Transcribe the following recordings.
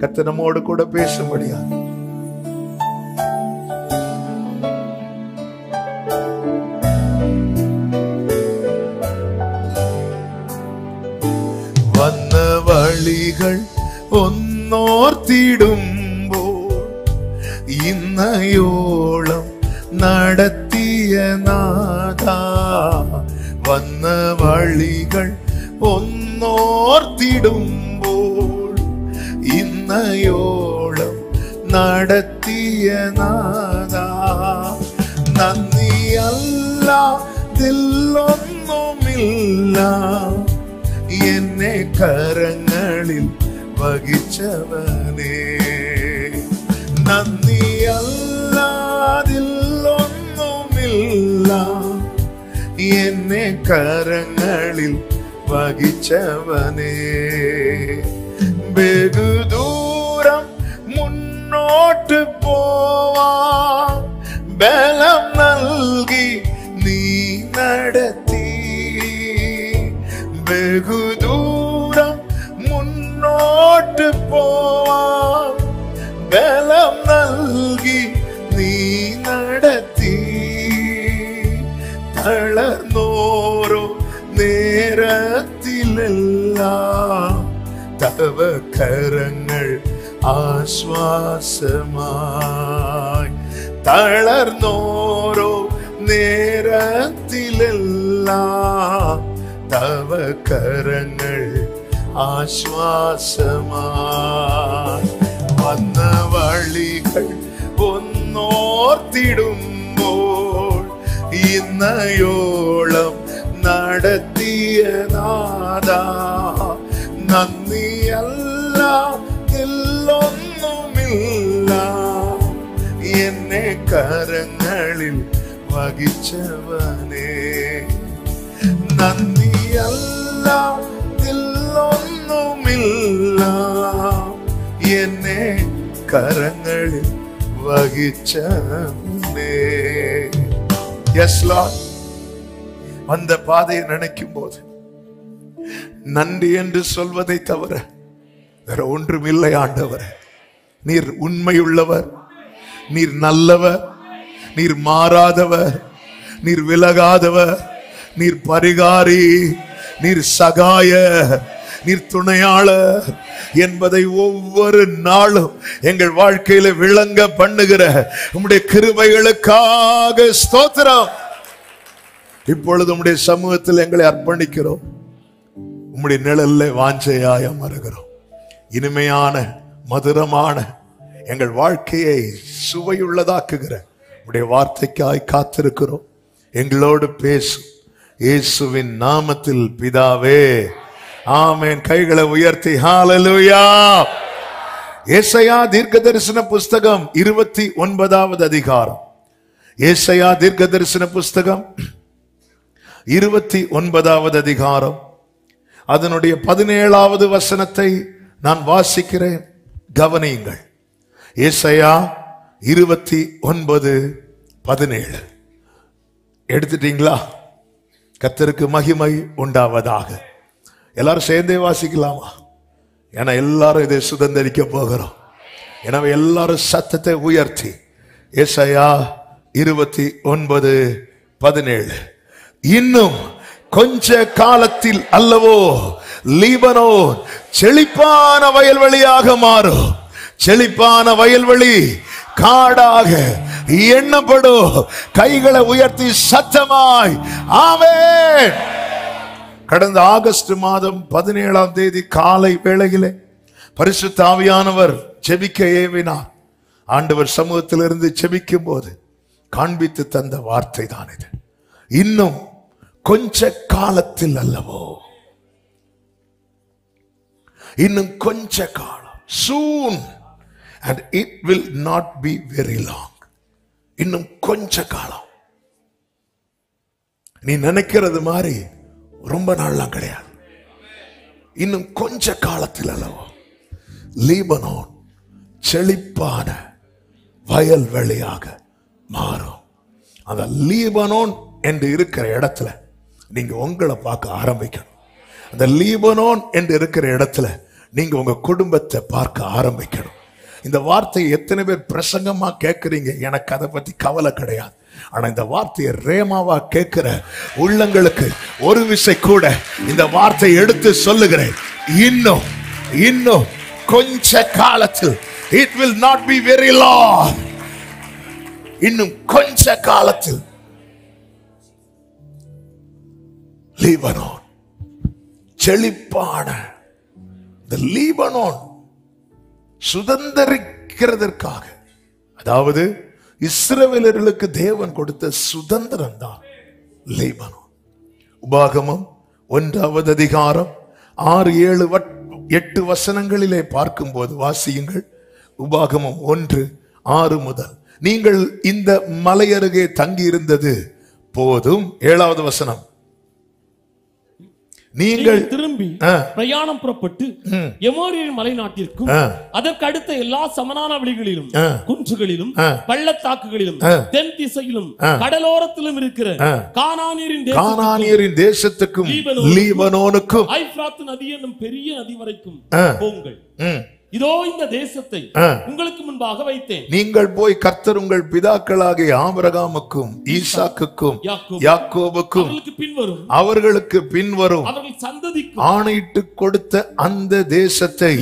கர்த்தர் நம்மோடு கூட பேசும்படியா வந்த வழிகள் ஒன்னோர்த்திடும்போல் இன்னயோளம் நடத்திய நாதா, வந்த வழிகள் ஒன்னோர்த்திடும்போல் இன்னயோளம் நடத்திய நாதா, நந்தி அல்லாதில்லொன்னுமில்லா என்னை கரங்களில் வகிச்சவனே, நந்தி அல்லாதில்லொன்னுமில்லா என்னை கரங்களில் வகிச்சவனே, வெகு தூரம் முன்னோட்டு போவா பலம் நல்கி நீ நடத்தி, வெகு தூரம் முன்னோட்டு போவா பலம் நல்கி நீ நடத்தி, தளர்ந்தோரோ நேரத்திலெல்லாம் தவ கரங்கள் ஆஸ்வாசமாய், தளர்ந்தோரோ நேரத்திலெல்லாம் தவ கரங்கள் ஆஸ்வாசமாய், வந்த வழிகள் ஒன்னோர்த்திடும்போல் இன்னயோளம் நடத்திய நாதா, நந்தி அல்லாதில்லொன்னுமில்லா என்னை கரங்களில் வகிச்சவனே, நந்தி அல்லாதில்லொன்னுமில்லா என்னை கரங்களில் வகிச்சவனே. எஸ் லார்ட், அந்த பாதையை நினைக்கும் போது நன்றி என்று சொல்வதை தவிர வேற ஒன்றுமில்லை. ஆண்டவர், நீர் உண்மையுள்ளவர், நீர் நல்லவர், நீர் மாறாதவர், நீர் விலகாதவர், நீர் பரிகாரி, நீர் சகாய, நீர் துணையாளர் என்பதை ஒவ்வொரு நாளும் எங்கள் வாழ்க்கையில விளங்க பண்ணுகிற உம்முடைய கிருபைகளுக்காக ஸ்தோத்திரம். இப்பொழுது உம்முடைய சமூகத்தில் எங்களை அர்ப்பணிக்கிறோம். உம்முடைய நிழல்ல வாஞ்சையாய் அமருகிறோம். இனிமையான மதுரமான எங்கள் வாழ்க்கையை சுவையுள்ளதாக்குகிற உம்முடைய வார்த்தைக்காய் காத்திருக்கிறோம். எங்களோடு பேசும் இயேசுவின் நாமத்தில் பிதாவே, ஆமென். கைகளை உயர்த்தி ஹல்லேலூயா. ஏசாயா தீர்க்கதரிசன புஸ்தகம் 29வது அதிகாரம். ஏசாயா தீர்க்கதரிசன புஸ்தகம் 29வது அதிகாரம், அதனுடைய 17வது வசனத்தை நான் வாசிக்கிறேன், கவனியுங்கள். ஏசாயா 29:17 எடுத்துட்டீங்களா? கர்த்தருக்கு மகிமை உண்டாவதாக. எல்லாரும் சேர்ந்தே வாசிக்கலாமா? ஏன்னா எல்லாரும் இதை சுதந்தரிக்க போகிறோம். எனவே எல்லாரும் சத்தத்தை உயர்த்தி ஏசாயா 29:17, இன்னும் கொஞ்ச காலத்தில் அல்லவோ லீபனோன் செழிப்பான வயல்வெளியாக மாறும், செழிப்பான வயல்வெளி காடாக எண்ணப்படும். கைகளை உயர்த்தி சத்தமாய் ஆமென். கடந்த ஆகஸ்ட் மாதம் 17ஆம் தேதி காலை வேளையிலே பரிசுத்த ஆவியானவர் ஜெபிக்க ஏவினார். ஆண்டவர் சமூகத்திலிருந்து ஜெபிக்கும் போது காண்பித்து தந்த வார்த்தை தான் இது. இன்னும் கொஞ்ச காலத்தில் அல்லவோ, இன்னும் கொஞ்ச காலம், soon and it will not be very long. இன்னும் கொஞ்ச காலம். நீ நினைக்கிறது மாதிரி ரொம்ப நாள்லாம் கிடையாது. இன்னும் கொஞ்ச காலத்தில் அல்லவோ லீபனோன் செழிப்பான வயல்வெளியாக மாறும். அந்த லீபனோன் என்று இருக்கிற இடத்துல நீங்க உங்களை பார்க்க ஆரம்பிக்கணும். அந்த லீபனோன் என்று இருக்கிற இடத்துல நீங்க உங்க குடும்பத்தை பார்க்க ஆரம்பிக்கணும். இந்த வார்த்தையை எத்தனை பேர் பிரசங்கமா கேட்கறீங்க? எனக்கு அதை பத்தி கவலை கிடையாது. ஆனா இந்த வார்த்தையை ரேமாவா கேட்கிற உள்ளங்களுக்கு ஒரு விசை கூட இந்த வார்த்தையை எடுத்து சொல்லுகிறேன். இன்னும் இன்னும் கொஞ்ச காலத்தில், it will not be very long, இன்னும் கொஞ்ச காலத்தில் லீபனோன் செழிப்பான இந்த லீபனோன் சுதந்தரிக்கிறதற்காக, அதாவது இஸ்ரவேலர்களுக்கு தேவன் கொடுத்த சுதந்திரம் தான் லீபனோன். உபாகமம் 1வது அதிகாரம் 6-7-8 வசனங்களிலே பார்க்கும்போது வாசியுங்கள். உபாகமம் 1:6 முதல். நீங்கள் இந்த மலை அருகே தங்கி இருந்தது போதும். 7வது வசனம். நீங்கள் திரும்பி பிரயாணம் புறப்பட்டு எமோரியரின் மலை நாட்டிற்கும் அதற்கு அடுத்த எல்லா சமனான வெளிகளிலும் குன்றுகளிலும் பள்ளத்தாக்குகளிலும் தென் திசையிலும் கடலோரத்திலும் இருக்கிற கானானியரின் தேசத்துக்கும் லீபனோனுக்கும் ஐப்ராத்து நதி என்னும் பெரிய நதி வரைக்கும் போங்கள். இதோ இந்த தேசத்தை உங்களுக்கு முன்பாக வைத்தேன். நீங்கள் போய் கர்த்தர் உங்கள் பிதாக்களாகிய ஆபிரகாமுக்கும் ஈசாக்குக்கும் யாக்கோபுக்கும் அவர்களுக்கு பின்வரும் அவர்கள் சந்ததிக்கும் ஆணையிட்டு கொடுத்த அந்த தேசத்தை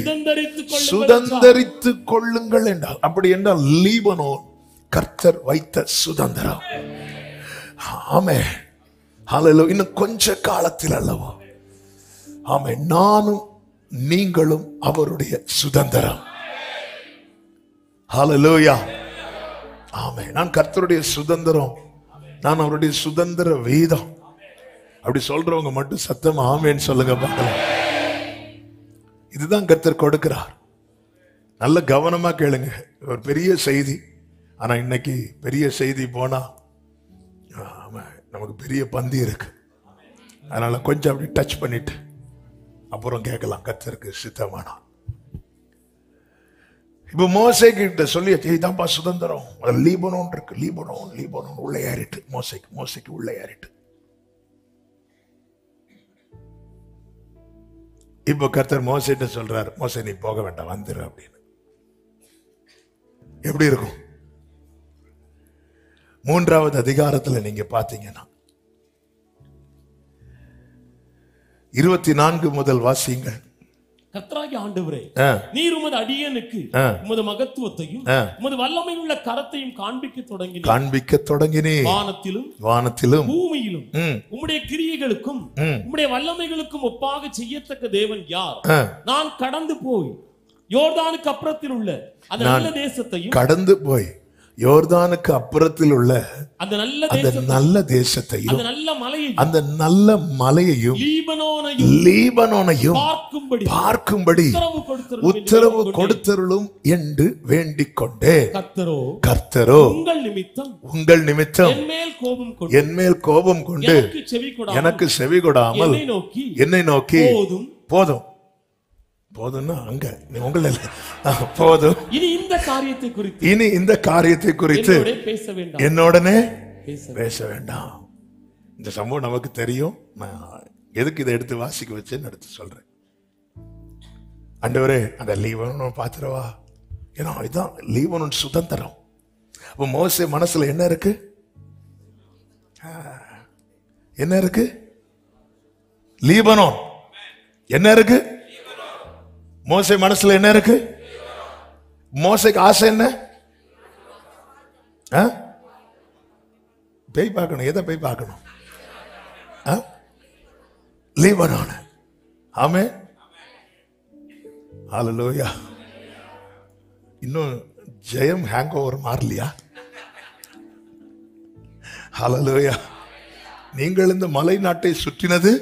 சுதந்தரித்துக் கொள்ளுங்கள் என்றால், அப்படி என்றால் லீபனோன் கர்த்தர் வைத்த சுதந்திரம். ஆமென், ஹல்லேலூயா. இன்னும் கொஞ்ச காலத்தில் அல்லவா, ஆமென், நானும் நீங்களும் அவருடைய சுதந்திரம். ஹல்லேலூயா, ஆமென். நான் கர்த்தருடைய சுதந்திரம், நான் அவருடைய சுதந்திர வேதம். அப்படி சொல்றவங்க மட்டும் சத்தமா ஆமென் சொல்லுங்க பார்க்கலாம். இதுதான் கர்த்தர் கொடுக்கிறார். நல்ல கவனமா கேளுங்க. ஒரு பெரிய செய்தி. ஆனா இன்னைக்கு பெரிய செய்தி போனா நமக்கு பெரிய பந்தி இருக்கு. அதனால கொஞ்சம் அப்படி டச் பண்ணிட்டு அப்புறம் கேட்கலாம் கர்த்தருக்கு சித்தமானா. இப்ப மோசே கிட்ட சொல்லி இதான்பா சுதந்திரம், லீபனோன் இருக்கு, லீபனோன் உள்ள ஏறிட்டு மோசைக்கு உள்ள ஏறிட்டு. இப்ப கர்த்தர் மோசேட்ட சொல்றார், மோசே நீ போக வேண்டாம், வந்துரு அப்படின்னு. எப்படி இருக்கும்? 3வது அதிகாரத்துல நீங்க பாத்தீங்கன்னா 24 முதல் வாசியுங்கள். கர்த்தராகிய ஆண்டவரே, நீர் உமது அடியனுக்கு உமது மகத்துவத்தையும் உமது வல்லமை உள்ள கரத்தையும் காண்பிக்க தொடங்கினீர். வானத்திலும் பூமியிலும் உம்முடைய கிரியைகளுக்கும் உம்முடைய வல்லமைகளுக்கும் ஒப்பாக செய்யத்தக்க தேவன் யார்? நான் கடந்து போய் யோர்தானுக்கு அப்புறத்தில் உள்ள அந்த நல்ல தேசத்தையும் யோர்தானுக்கு அப்புறத்தில் உள்ள அந்த நல்ல தேசத்தையும் அந்த நல்ல மலையையும் லீபனோனையும் பார்க்கும்படி உத்தரவு கொடுத்தருளும் என்று வேண்டிக் கொண்டே, கர்த்தரோ உங்கள் நிமித்தம் என் மேல் கோபம் கொண்டு எனக்கு செவி கொடாமல் என்னை நோக்கி போதும் போதும்னா அங்க உங்களை போதும், இனி இந்த காரியத்தை குறித்து என்னோடனே பேச வேண்டாம். இந்த சம்பவம் நமக்கு தெரியும். எதுக்கு இதை எடுத்து வாசிக்க வச்சேன்னு எடுத்து சொல்றேன். ஆண்டவரே அந்த லீபனோன் பாத்துறவா, ஏன்னா இதுதான் லீபனோன் சுதந்திரம். அப்ப மோசே மனசுல என்ன இருக்கு? லீபனோன் என்ன இருக்கு? மோசே மனசுல என்ன இருக்கு? மோசேக்கு ஆசை என்ன? பேய் பார்க்கணும். எதை பேய் பார்க்கணும்? லீபனோன். ஆமென், ஹல்லேலூயா. இன்னும் ஜெயம் ஹேங் ஓவர் மாறலையா? ஹல்லேலூயா. நீங்கள் இந்த மலை நாட்டை சுற்றினது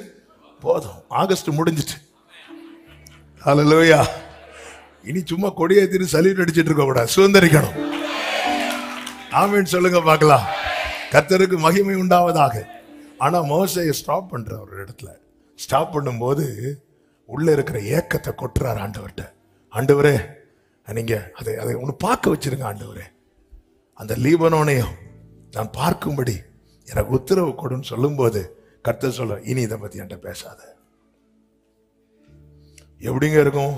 போதும். ஆகஸ்ட் முடிஞ்சிட்டு. ஹல்லேலூயா. இனி சும்மா கொடியேத்தி சல்யூட் அடிச்சிட்டு இருக்க கூடாது, சுதந்திரிக்கணும். ஆமென் சொல்லுங்க பார்க்கலாம். கர்த்தருக்கு மகிமை உண்டாவதாக. ஆனா மோசேயை ஸ்டாப் பண்ற ஒரு இடத்துல ஸ்டாப் பண்ணும்போது உள்ள இருக்கிற ஏக்கத்தை கொட்டுறாரு ஆண்டவர்கிட்ட. ஆண்டவரே நீங்க அதை ஒன்று பார்க்க வச்சிருங்க ஆண்டவரே, அந்த லீபனோனையும் நான் பார்க்கும்படி எனக்கு உத்தரவு கொடுன்னு சொல்லும் போது கர்த்தர் சொல்ற, இனி இதை பத்தி என்கிட்ட பேசாத. எப்படிங்க இருக்கும்?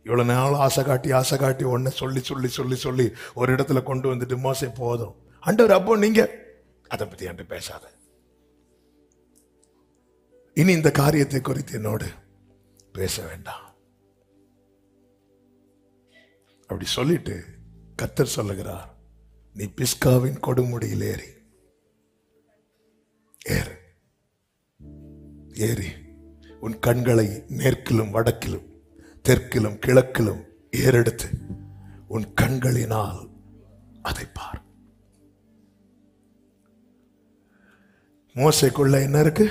இவ்வளவு நாள் ஆசை காட்டி ஒன்ன சொல்லி சொல்லி சொல்லி சொல்லி ஒரு இடத்துல கொண்டு வந்துட்டு மோசே போதும் ஆண்டவர், அப்போ நீங்க அதை பத்தி என்கிட்ட பேசாத, இனி இந்த காரியத்தை குறித்து என்னோடு பேச வேண்டாம் அப்படி சொல்லிட்டு கர்த்தர் சொல்லுகிறார், நீ பிஸ்காவின் கொடுமுடியில் ஏறி உன் கண்களை மேற்கிலும் வடக்கிலும் தெற்கிலும் கிழக்கிலும் ஏறெடுத்து உன் கண்களினால் அதை பார். மோசைக்குள்ள என்ன இருக்கு?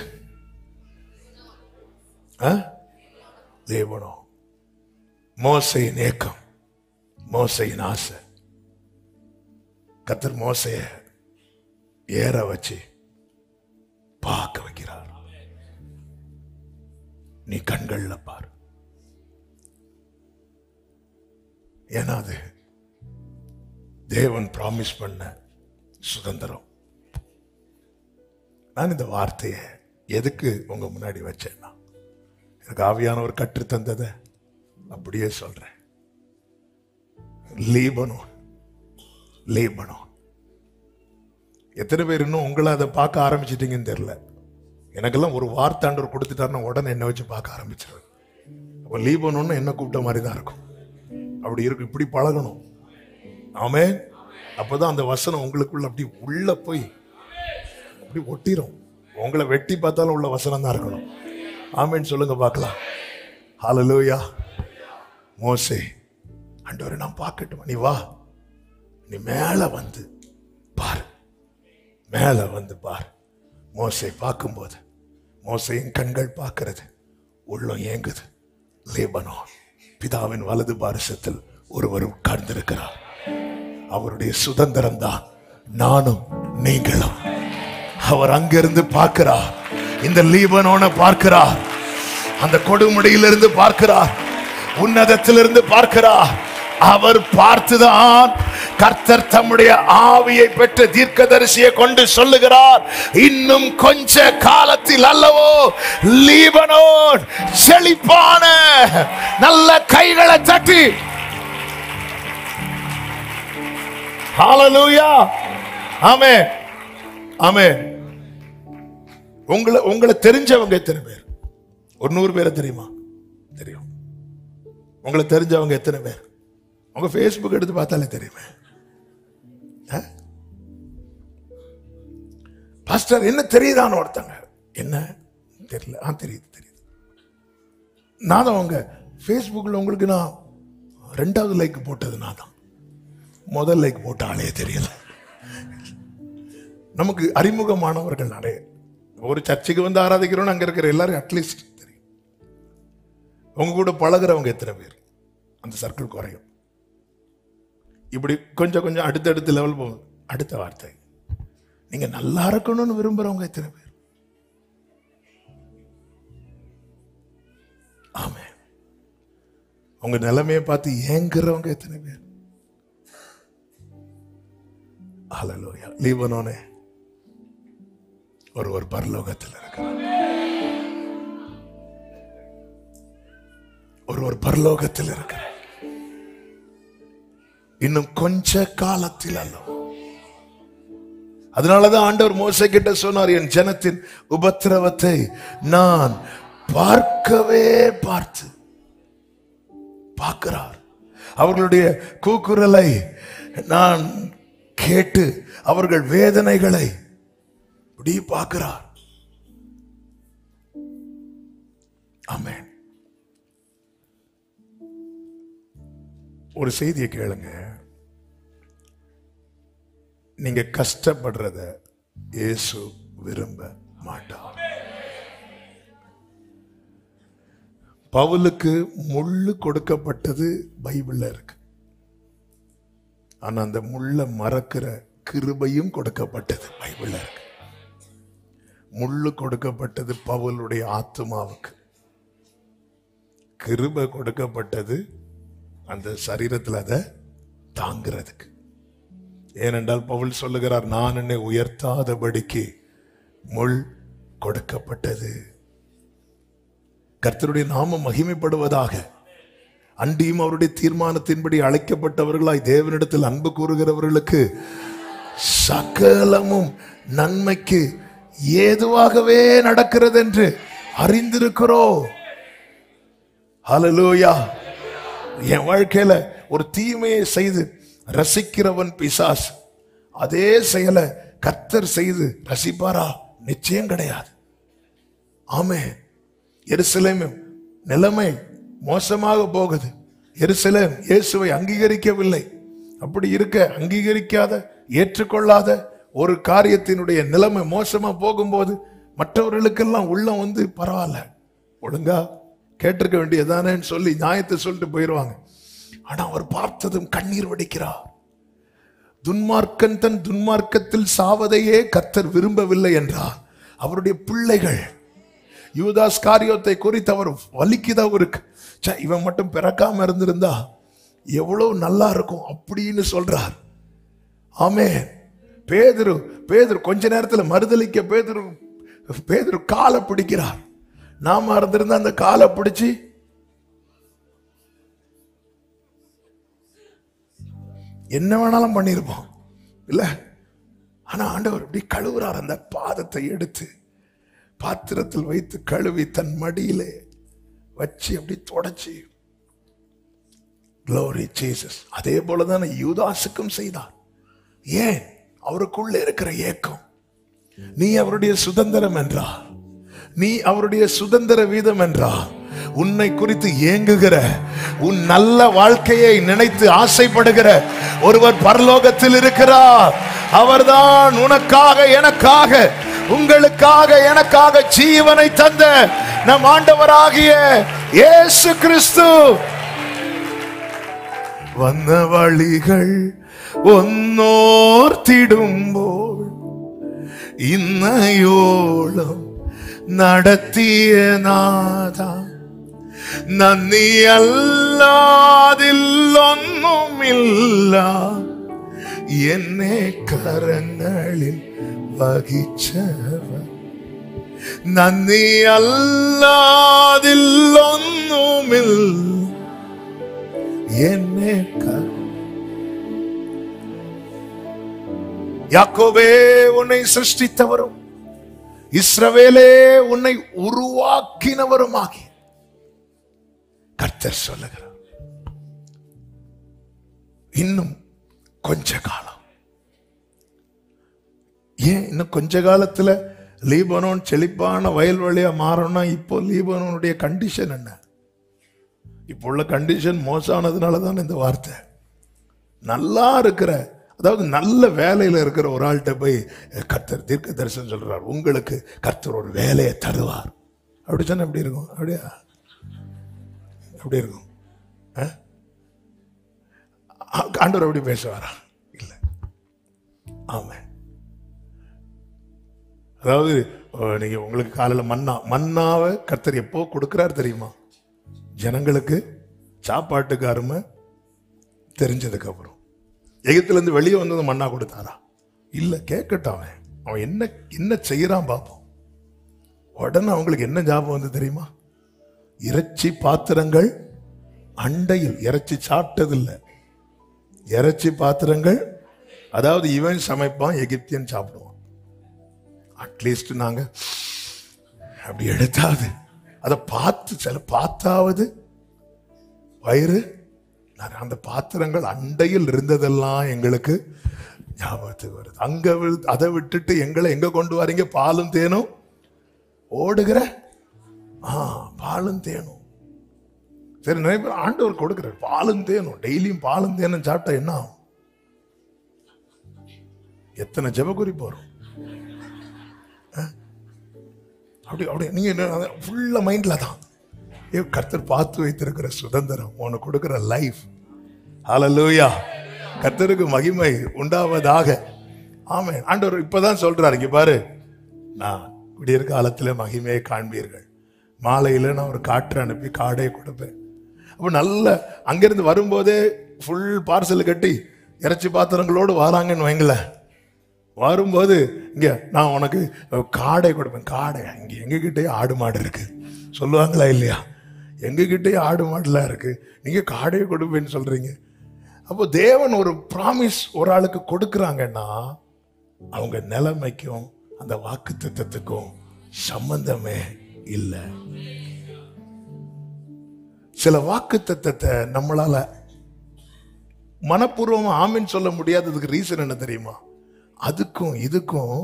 தேவனோ, மோசையின் ஏக்கம், மோசையின் ஆசை. கர்த்தர் மோசைய ஏற வச்சு பார்க்க வைக்கிறார். நீ கண்கள்ல பாரு. ஏன்னா அது தேவன் பிராமிஸ் பண்ண சுதந்திரம். நான் இந்த வார்த்தையை எதுக்கு உங்க முன்னாடி வச்சேன்னா, எனக்கு ஆவியானவர் கற்று தந்ததை அப்படியே சொல்றேன். லீபனோன், எத்தனை பேர் இன்னும் உங்களை அதை பார்க்க ஆரம்பிச்சிட்டீங்கன்னு தெரியல. எனக்கெல்லாம் ஒரு வார்த்தாண்டவர் கொடுத்துட்டாருன்னா உடனே என்ன வச்சு பார்க்க ஆரம்பிச்சிருவேன். அப்போ லீபனோன்னு என்ன கூப்பிட்ட மாதிரி தான் இருக்கும். அப்படி இருக்கு, இப்படி பழகணும். ஆமே. அப்பதான் அந்த வசனம் உங்களுக்குள்ள அப்படி உள்ள போய் அப்படி ஒட்டிரும். உங்களை வெட்டி பார்த்தாலும் உள்ள வசனம் தான் இருக்கணும். ஆமேன்னு சொல்லுங்க பார்க்கலாம். ஹல்லேலூயா. மோசே, ஆண்டவரே நான் பார்க்கட்டும், நீ வா, நீ மேல வந்து பாரு, மேல வந்து பாரு. மோசே பார்க்கும்போது மோசையின் கண்கள் பார்க்கிறது, உள்ளம் ஏங்குது. லீபனோன், பிதாவின் வலது பாரிசத்தில் ஒருவர் உட்கார்ந்திருக்கிறார். அவருடைய சுதந்திரம் தான் நானும் நீங்களும். அவர் அங்கிருந்து பார்க்கிறார், இந்த லீபனோனை பார்க்கிறார், அந்த கொடுமுடியிலிருந்து பார்க்கிறார், உன்னதத்திலிருந்து பார்க்கிறார். அவர் பார்த்துதான் கர்த்தர் தம்முடைய ஆவியை பெற்ற தீர்க்கதரிசியை கொண்டு சொல்லுகிறார், இன்னும் கொஞ்ச காலத்தில் அல்லவோ லீபனோன் செழிப்பான. நல்ல கைகளை தட்டி ஹல்லேலூயா. ஆமென், ஆமென். உங்களை தெரிஞ்சவங்க எத்தனை பேர்? ஒரு 100 பேரை தெரியுமா? தெரியும். உங்களை தெரிஞ்சவங்க எத்தனை பேர்? உங்க Facebook எடுத்து பார்த்தாலே தெரியுமே. பாஸ்டர் என்ன தெரியுதான்னு ஒருத்தங்க, என்ன தெரியல, தெரியுது. நான் தான் உங்க Facebookல உங்களுக்கு நான் 2வது லைக் போட்டது நான் தான். முதல் லைக் போட்ட ஆளே தெரியல. நமக்கு அறிமுகமானவர்கள் நிறைய. ஒரு சர்ச்சுக்கு வந்து ஆராதிக்கிறோம், அங்க இருக்கிற எல்லாரும் அட்லீஸ்ட் தெரியும். உங்க கூட பழகிறவங்க எத்தனை பேர்? அந்த சர்க்கிள் குறையும். இப்படி கொஞ்சம் கொஞ்சம் அடுத்தடுத்த லெவல் போகும். அடுத்த வார்த்தை, நீங்க நல்லா இருக்கணும்னு விரும்புறவங்க எத்தனை பேர்? ஆமே. உங்க நிலைமையை பார்த்து ஏங்குறவங்க எத்தனை பேர்? ஹல்லேலூயா. லீபனோனே, ஒருவர் பரலோகத்தில் இருக்கிறார், ஒருவர் பரலோகத்தில் இருக்கிறார். இன்னும் கொஞ்ச காலத்தில் அல்ல. அதனாலதான் ஆண்டவர் மோசே கிட்ட சொன்னார், என் ஜனத்தின் உபத்திரவத்தை நான் பார்க்கவே பார்க்கிறார். அவர்களுடைய கூக்குரலை நான் கேட்டு அவர்கள் வேதனைகளை இப்படி பார்க்கிறார். ஆமென். ஒரு செய்தியை கேளுங்க. நீங்க கஷ்டப்படுறத இயேசு விரும்ப மாட்டார். பவுலுக்கு முள்ளு கொடுக்கப்பட்டது பைபிள்ல இருக்கு. ஆனா அந்த முள்ள மறக்கிற கிருபையும் கொடுக்கப்பட்டது பைபிள்ல இருக்கு. முள்ளு கொடுக்கப்பட்டது பவுலுடைய ஆத்துமாவுக்கு, கிருபை கொடுக்கப்பட்டது அந்த சரீரத்தில் அதை தாங்கிறதுக்கு. ஏனென்றால் பவுல் சொல்லுகிறார், நான் என்னை உயர்த்தாதபடிக்கு முள் கொடுக்கப்பட்டது. கர்த்தருடைய நாமம் மகிமைப்படுவதாக. அண்டியும் அவருடைய தீர்மானத்தின்படி அழைக்கப்பட்டவர்களாய் தேவனிடத்தில் அன்பு கூறுகிறவர்களுக்கு சகலமும் நன்மைக்கு ஏதுவாகவே நடக்கிறது என்று அறிந்திருக்கிறோம். ஹல்லேலூயா. என் வாழ்க்கையில ஒரு தீமையை செய்து ரசிக்கிறவன் பிசாசு. அதே செயலை கர்த்தர் செய்து ரசிப்பாரா? நிச்சயம் கிடையாது. ஆமென். எருசலேம் நிலைமை மோசமாக போகுது. எருசலேம் இயேசுவை அங்கீகரிக்கவில்லை. அப்படி இருக்க அங்கீகரிக்காத ஏற்றுக்கொள்ளாத ஒரு காரியத்தினுடைய நிலைமை மோசமா போகும்போது மற்றவர்களுக்கெல்லாம் உள்ளம் வந்து பரவாயில்ல, ஒழுங்கா கேட்டிருக்க வேண்டியதானேன்னு சொல்லி நியாயத்தை சொல்லிட்டு போயிடுவாங்க. ஆனா அவர் பார்த்ததும் கண்ணீர் வடிக்கிறார். துன்மார்க்கன் தன் துன்மார்க்கத்தில் சாவதையே கர்த்தர் விரும்பவில்லை என்றார். அவருடைய பிள்ளைகள் யூதாஸ் காரியோத்தை குறித்து அவர் வலிக்குதா இருக்கு. இவன் மட்டும் பிறக்காம இருந்திருந்தா எவ்வளவு நல்லா இருக்கும் அப்படின்னு சொல்றார். ஆமென். பேதுரு கொஞ்ச நேரத்தில் மறுதலிக்க பேதுரு காலை பிடிக்கிறார். நாம இருந்திருந்தா அந்த காலை பிடிச்சு என்ன வேணாலும் பண்ணிருப்போம் இல்ல. ஆனா ஆண்டவர் இப்படி கழுவுறார். அந்த பாதத்தை எடுத்து பாத்திரத்தில் வைத்து கழுவி தன் மடியிலே வச்சு அப்படி தொடச்சி. Glory Jesus. அதே போலதான் யூதாசுக்கும் செய்தார். ஏன்? அவருக்குள்ள இருக்கிற ஏக்கம். நீ அவருடைய சுதந்திரம் என்றார், நீ அவருடைய சுதந்திர வீதம் என்றார். உன்னை குறித்து ஏங்குகிற, உன் நல்ல வாழ்க்கையை நினைத்து ஆசைப்படுகிற ஒருவர் பரலோகத்தில் இருக்கிறார். அவர்தான் உனக்காக, எனக்காக, உங்களுக்காக, எனக்காக ஜீவனை தந்த நம் ஆண்டவராகிய இயேசு கிறிஸ்து. வந்த வழிகள் ஒன்னோர்த்திடும்போல் இன்னயோளம் நடத்திய நாதா, நன்னி அல்லாதில் ஒன்னுமில்லா என்னை கரங்களில் வகிச்சவர். நன்னி அல்லாதில் ஒன்னுமில் என்னை யாக்கோபே உன்னை சிருஷ்டித்தவரும் இஸ்ரவேலே உன்னை உருவாக்கினவருமாகி கர்த்தர் சொல்லுகிறார், இன்னும் கொஞ்ச காலம். ஏன் இன்னும் கொஞ்ச காலத்துல லீபனோன் செழிப்பான வயல்வெளியா மாறணும்னா இப்போ லீபனோனுடைய கண்டிஷன் என்ன? இப்போ உள்ள கண்டிஷன் மோசமானதுனால தான் இந்த வார்த்தை. நல்லா இருக்கிற, அதாவது நல்ல வேலையில இருக்கிற ஒரு ஆள்கிட்ட போய் கர்த்தர் தீர்க்க தரிசனம் சொல்றார், உங்களுக்கு கர்த்தர் ஒரு வேலையை தருவார். அப்படி சொன்னா எப்படி இருக்கும்? அப்படியா? அப்படி இருக்கும்? ஆண்டவர் அப்படி பேசுவாரா? இல்ல. ஆமா. அதாவது நீங்க உங்களுக்கு காலையில மன்னாவை கர்த்தர் எப்போ கொடுக்கிறார் தெரியுமா? ஜனங்களுக்கு சாப்பாட்டுக்கு அருமை தெரிஞ்சதுக்கு அப்புறம். எகிப்துல இருந்து வெளியே வந்தது மன்னா கொடுத்தாரா? இல்ல. கேட்கட்டும், அவன் என்ன செய்யறான் பாப்போம். உடனே அவங்களுக்கு என்ன ஞாபகம் வந்து தெரியுமா? இறைச்சி பாத்திரங்கள் அண்டையில். இறைச்சி சாப்பிட்டதில்லை, இறைச்சி பாத்திரங்கள். அதாவது இவன் சமைப்பான், எகிப்தியன் சாப்பிடுவான். அட்லீஸ்ட் நாங்க அப்படி எடுத்தாவது அதை பார்த்தாவது வயிறு, அந்த பாத்திரங்கள் அண்டையில் இருந்ததெல்லாம் எங்களுக்கு ஞாபகத்துக்கு வருது. அங்க அதை விட்டுட்டு எங்களை எங்க கொண்டு வரீங்க? பாலும் தேனும் ஓடுகிற, பாலும் தேனும். சரி, நிறைய பேர் ஆண்டவர் கொடுக்கிறார் பாலும் தேனும். டெய்லியும் பாலும் தேனும் சாப்பிட்டா என்ன ஆகும்? எத்தனை ஜெபக்குறி போறோம்? அப்படி நீங்க ஃபுல்லா மைண்ட்ல தான். கர்த்தர் பார்த்து வைத்திருக்கிற சுதந்திரம், உனக்கு கொடுக்கிற லைஃப். ஹல்லேலூயா. கர்த்தருக்கு மகிமை உண்டாவதாக. ஆமென். ஆண்டவர் இப்பதான் சொல்றாரு, இங்க பாரு, நான் விடியற் காலத்துல மகிமையை காண்பீர்கள், மாலையில நான் ஒரு காற்று அனுப்பி காடை கொடுப்பேன். அப்ப நல்ல அங்கிருந்து வரும்போதே ஃபுல் பார்சல் கட்டி இறைச்சி பாத்திரங்களோடு வராங்கன்னு வைங்கள. வரும்போது இங்க நான் உனக்கு காடை கொடுப்பேன். காடை இங்க எங்ககிட்டயே ஆடு மாடு இருக்கு சொல்லுவாங்களா இல்லையா? எங்ககிட்டே ஆடு மாடுலாம் இருக்கு, நீங்க காடையை கொடுப்பேன்னு சொல்றீங்க. அப்போ தேவன் ஒரு பிராமிஸ் ஒரு ஆளுக்கு கொடுக்கறாங்கன்னா அவங்க நிலைமைக்கும் அந்த வாக்குத்தத்தத்துக்கும் சம்பந்தமே இல்லை. சில வாக்குத்தத்தத்தை நம்மளால மனப்பூர்வமா ஆமீன் சொல்ல முடியாததுக்கு ரீசன் என்ன தெரியுமா? அதுக்கும் இதுக்கும்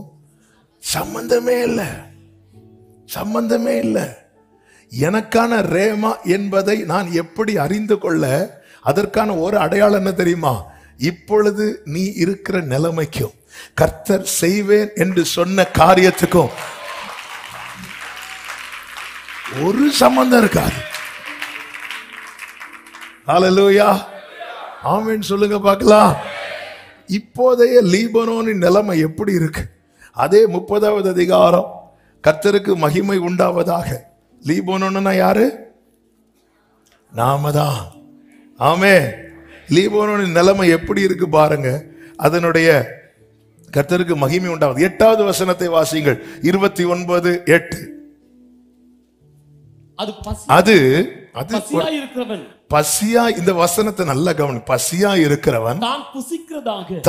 சம்பந்தமே இல்லை, சம்பந்தமே இல்லை. எனக்கான ரேமா என்பதை நான் எப்படி அறிந்து கொள்ள, அதற்கான ஒரு அடையாளம் என்ன தெரியுமா? இப்பொழுது நீ இருக்கிற நிலைமைக்கும் கர்த்தர் செய்வேன் என்று சொன்ன காரியத்துக்கும் ஒரு சம்பந்தம் இருக்காது. ஹல்லேலூயா, ஆமென் சொல்லுங்க பார்க்கலாம். இப்போதைய லீபனோனின் நிலைமை எப்படி இருக்கு? அதே 30வது அதிகாரம், கர்த்தருக்கு மகிமை உண்டாவதாக. லீபனோன்னா யாரு? நாம தான். ஆமே. லீபனோனின் நிலைமை எப்படி இருக்கு பாருங்க. அதனுடைய கர்த்தருக்கு மகிமை உண்டாவது. 8வது வசனத்தை வாசிங்கள். 29:8. அது பசியா, இந்த வசனத்தை நல்லா கவனி. பசியா இருக்கிறவன்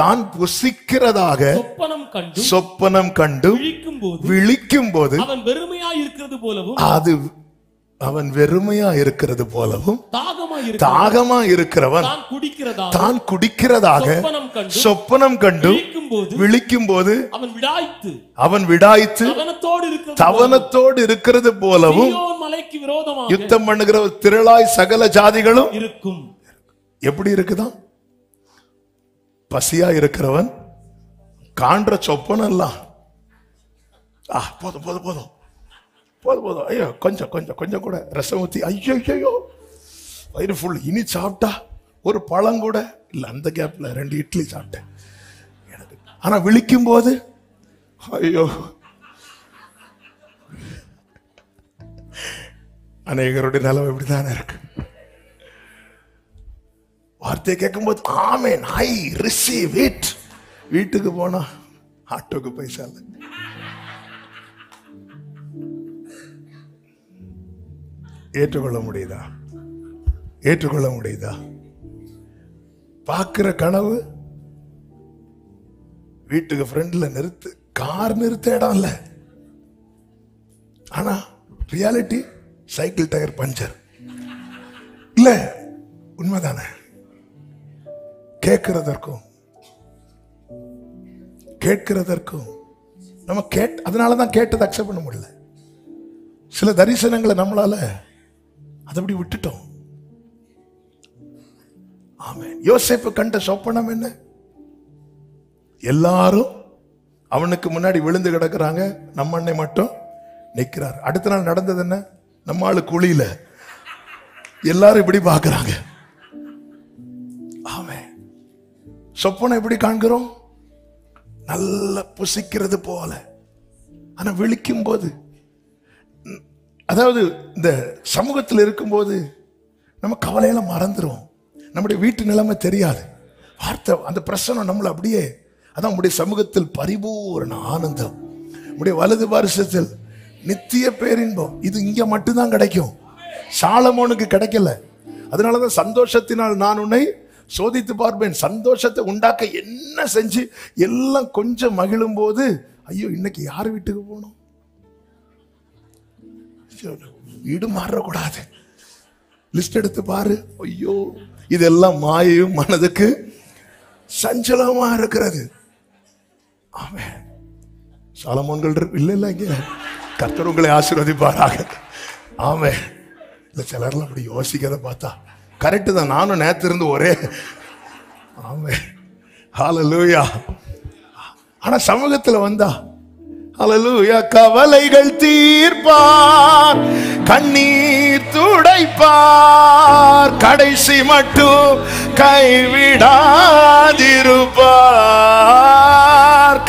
தான் புசிக்கிறதாக சொப்பனம் கண்டு விழிக்கும் போது அது அவன் வெறுமையா இருக்கிறது போலவும், தாகமா இருக்கிறவன் தான் குடிக்கிறதாக சொப்பனம் கண்டு விழிக்கும் போது அவன் விடாய்த்து தவனத்தோடு இருக்கிறது போலவும் யுத்தம் பண்ணுகிற ஒரு திரளாய் சகல ஜாதிகளும் இருக்கும். எப்படி இருக்குதான்? பசியா இருக்கிறவன் காண்ற சொப்பனம் எல்லாம் போதும் போதும் போதும் போதும் போதும், ஐயோ கொஞ்சம் கொஞ்சம் கொஞ்சம் கூட ரசம் ஊத்தி, ஐயோ ஐயோ வயிறு ஃபுல், இனி சாப்பிட்டா ஒரு பழம் கூட இல்லை. அந்த கேப்ல 2 இட்லி சாப்பிட்டேன் எனக்கு. ஆனா விழிக்கும் போது ஐயோ. அநேகருடைய நிலைமை இப்படித்தானே இருக்கு. வார்த்தையை கேட்கும் போது ஆமென், ஐ ரிசீவ் இட். வீட்டுக்கு போனா ஆட்டோக்கு பைசா இல்லை. ஏற்றுக்கொள்ள முடியுதா? ஏற்றுக்கொள்ள முடியுதா? பார்க்கிற கனவு வீட்டுக்கு ஃப்ரெண்ட்ல நிறுத்து, கார் நிறுத்த இடம் இல்லை. ஆனா ரியாலிட்டி சைக்கிள் டயர் பஞ்சர் இல்ல. உண்மைதானே? கேட்கிறதற்கும் நம்ம அதனாலதான் கேட்டதை அக்செப்ட் பண்ண முடியல. சில தரிசனங்களை நம்மளால அதை அப்படி விட்டுட்டோம். ஆமென். யோசேப்பு கண்ட சொப்பனம் என்ன? எல்லாரும் அவனுக்கு முன்னாடி விழுந்து கிடக்குறாங்க, நம்ம அண்ணன் மட்டும் நிற்கிறார். அடுத்த நாள் நடந்தது என்ன? நம்ம ஆளு குழியில, எல்லாரும் இப்படி பார்க்கறாங்க. ஆமென். சொப்பனம் எப்படி காண்கிறோம்? நல்ல புசிக்கிறது போல. ஆனா விழிக்கும் போது, அதாவது இந்த சமூகத்தில் இருக்கும்போது நம்ம கவலையெல்லாம் மறந்துடும். நம்முடைய வீட்டு நிலைமை தெரியாது. வார்த்தை அந்த பிரசனம் நம்மளை அப்படியே, அதான் உடைய சமூகத்தில் பரிபூரண ஆனந்தம், உடைய வலது பாரிசத்தில் நித்திய பேரின்பம். இது இங்க மட்டும்தான் கிடைக்கும், சாலமோனுக்கு கிடைக்கல. அதனாலதான் சந்தோஷத்தினால் நான் உன்னை சோதித்து பார்ப்பேன். சந்தோஷத்தை உண்டாக்க என்ன செஞ்சு எல்லாம் கொஞ்சம் மகிழும் போது, ஐயோ இன்னைக்கு யார் வீட்டுக்கு போகணும், வீடு மாறக்கூடாது, லிஸ்ட் எடுத்து பாரு, ஐயோ இதெல்லாம் மாயையும் மனதுக்கு சஞ்சலமா இருக்கிறது. ஆமென். சாலமோன்கள் இல்ல இங்க. கர்த்தர் உங்களை ஆசீர்வதிப்பாராக. ஆமென். இல்ல சிலர்லாம் அப்படி யோசிக்கிறத பார்த்தா கரெக்ட் தான். நானும் நேத்து இருந்து ஒரே ஆமென் ஹல்லேலூயா. ஆனா சமூகத்துல வந்தா ஹல்லேலூயா, கவலைகள் தீர்ப்பார், கண்ணீர் துடைப்பார், கடைசி மட்டும் கைவிடாதிருப்பார்.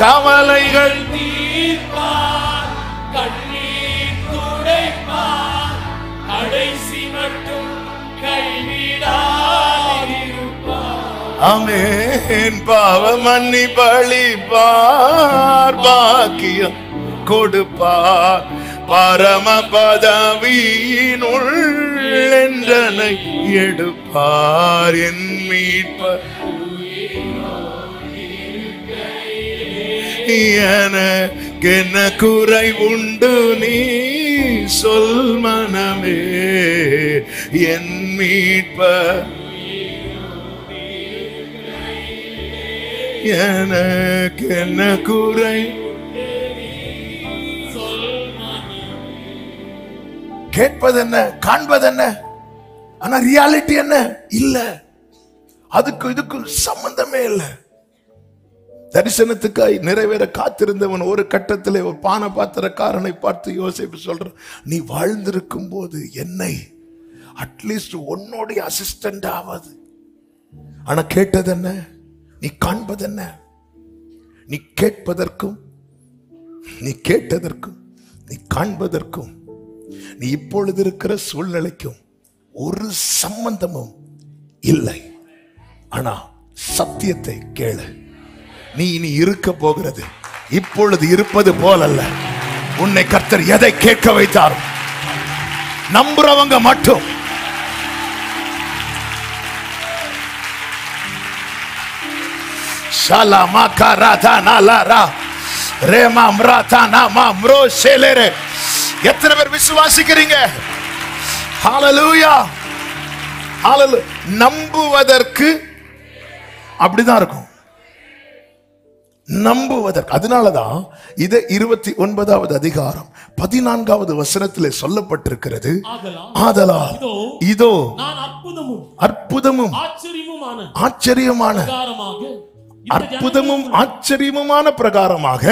கவலைகள் தீர்ப்பார், கண்ணீர் துடைப்பார், கடைசி மட்டும் கைவிடாதிருப்பார். ஆமென். பாவ மன்னிப்பளிப்பார், பாக்கியம் கொடுப்பார், பரம பதவியினுள் என்றனை எடுப்பார் என் மீட்பர். எனக்கென்ன குறை உண்டு நீ சொல் மனமே, என் மீட்பர் எனக்கென்ன குறை. கேட்பது என்ன, காண்பது என்ன, ஆனா ரியாலிட்டி என்ன இல்ல. அதுக்கு இதுக்கு சம்பந்தமே இல்லை. தரிசனத்துக்காய் நிறைவேற காத்திருந்தவன் ஒரு கட்டத்திலே ஒரு பான பாத்திரக்காரனை பார்த்து யோசிப்பு சொல்ற, நீ வாழ்ந்திருக்கும் போது என்னை அட்லீஸ்ட் உன்னோடைய அசிஸ்டன்ட் ஆவாது. ஆனா கேட்டது என்ன, நீ காண்பது என்ன? நீ கேட்பதற்கும் நீ கேட்டதற்கும் நீ காண்பதற்கும் நீ இப்பொழுது இருக்கிற சூழ்நிலைக்கும் ஒரு சம்பந்தமும் இல்லை. ஆனா சத்தியத்தை கேளு. நீ இனி இருக்க போகிறது இப்பொழுது இருப்பது போலல்ல. உன்னை கர்த்தர் எதை கேட்க வைத்தார் நம்புறவங்க மட்டும் எத்தனை பேர் விசுவாசிக்கிறீங்க? ஹல்லேலூயா, ஹல்லேலூயா. நம்புவதற்கு அப்படிதான் இருக்கும். நம்புவதற்கு. அதனாலதான் இது 29வது அதிகாரம் 14வது வசனத்திலே சொல்லப்பட்டிருக்கிறது. ஆதலால் இதோ அற்புதமும் ஆச்சரியமான அற்புதமும் ஆச்சரியமுமான பிரகாரமாக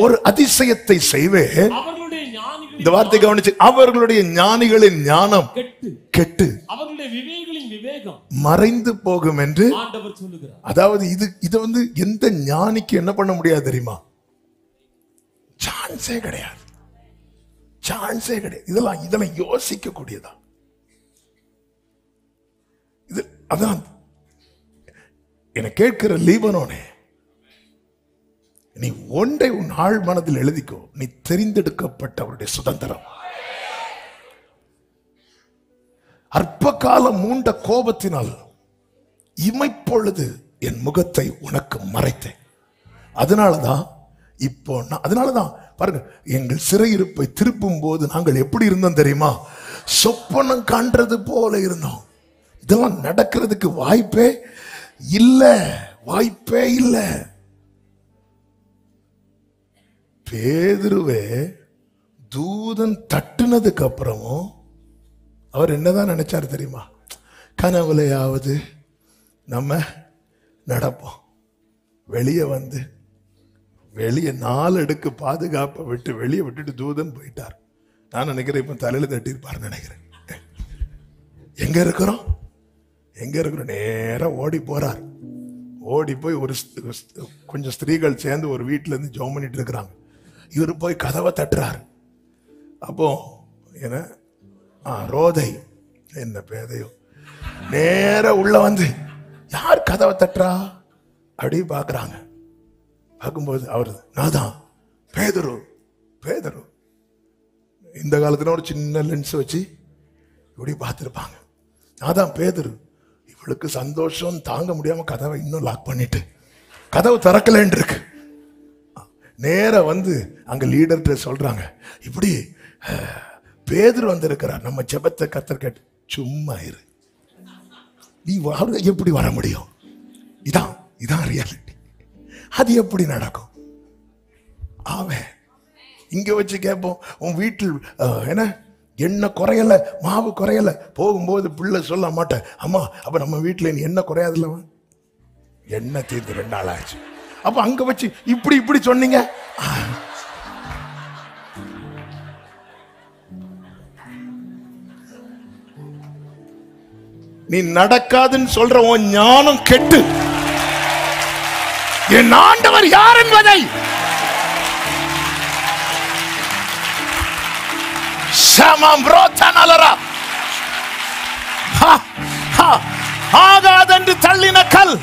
ஒரு அதிசயத்தை செய்வேன். இந்த வார்த்தை கவனிச்சு, அவர்களுடைய ஞானிகளின் ஞானம் கெட்டு மறைந்து போகும் என்று அதாவது இது வந்து எந்த ஞானிக்கு என்ன பண்ண முடியாது தெரியுமா? சான்ஸே கிடையாது, சான்ஸே கிடையாது. இதெல்லாம் யோசிக்க கூடியதா? இது அதான் என்னை கேட்கிற லீபனோனே, நீ ஒன்றை உன் ஆழ் மனதில் எழுதிக்கோ, நீ தெரிந்தெடுக்கப்பட்டவருடைய சுதந்திரம். அற்ப காலம் மூண்ட கோபத்தினால் இமைப்பொழுது என் முகத்தை உனக்கு மறைத்தேன். அதனாலதான் இப்போ அதனாலதான் பாருங்க, எங்கள் சிறையிருப்பை திருப்பும் போது நாங்கள் எப்படி இருந்தோம் தெரியுமா? சொப்பனம் காண்றது போல இருந்தோம். இதெல்லாம் நடக்கிறதுக்கு வாய்ப்பே இல்ல, வாய்ப்பே இல்ல. பேதுருவே தூதன் தட்டுனதுக்கு அப்புறமும் அவர் என்னதான் நினைச்சாரு தெரியுமா? கனவுலையாவது நம்ம நடப்போம். வெளியே வந்து வெளியே 4 அடுக்கு பாதுகாப்பை விட்டு வெளியே விட்டுட்டு தூதன் போயிட்டார். நான் நினைக்கிறேன் இப்ப தலையில தட்டிருப்பார் நினைக்கிறேன். எங்க இருக்கிறோம்? நேரா ஓடி போறார். ஓடி போய் ஒரு கொஞ்சம் ஸ்திரீகள் சேர்ந்து ஒரு வீட்டுல இருந்து ஜெபம் பண்ணிட்டு இருக்கிறாங்க. இவரு போய் கதவை தட்டுறாரு. அப்போ என்ன ரோதை என்ன பேதையோ நேர உள்ள வந்து யார் கதவை தட்டுறா அப்படி பாக்குறாங்க. பார்க்கும்போது அவரு நான் தான் பேதுரு. இந்த காலத்துல ஒரு சின்ன லென்ஸ் வச்சு இப்படி பார்த்துருப்பாங்க. நான் தான் பேதுரு. இவளுக்கு சந்தோஷம் தாங்க முடியாம கதவை இன்னும் லாக் பண்ணிட்டு கதவு திறக்கலன்னு இருக்கு. நேர வந்து அங்க லீடர்கிட்ட சொல்றாங்க, இப்படி பேதுரு வந்திருக்கிறார், நம்ம ஜெபத்தை கர்த்தர் கேட்டு. சும்மா இரு, நீ எப்படி வர முடியும்? இதான் ரியாலிட்டி. அது எப்படி நடக்கும்? அவன் இங்க வச்சு கேட்போம், உன் வீட்டில் என்ன எண்ணெய் குறையல, மாவு குறையல. போகும்போது பிள்ளை சொல்ல மாட்டேன், அம்மா அப்ப நம்ம வீட்டுல எண்ணெய் குறையாதுல்ல, எண்ணெய் தீர்ந்து 2 நாள் ஆச்சு. அப்ப அங்க வச்சு இப்படி சொன்னீங்க. நீ நடக்காதுன்னு சொல்ற உன் ஞானம் கெட்டு என் ஆண்டவர் யார் என்பதை ஆகாதென்று தள்ளின கல்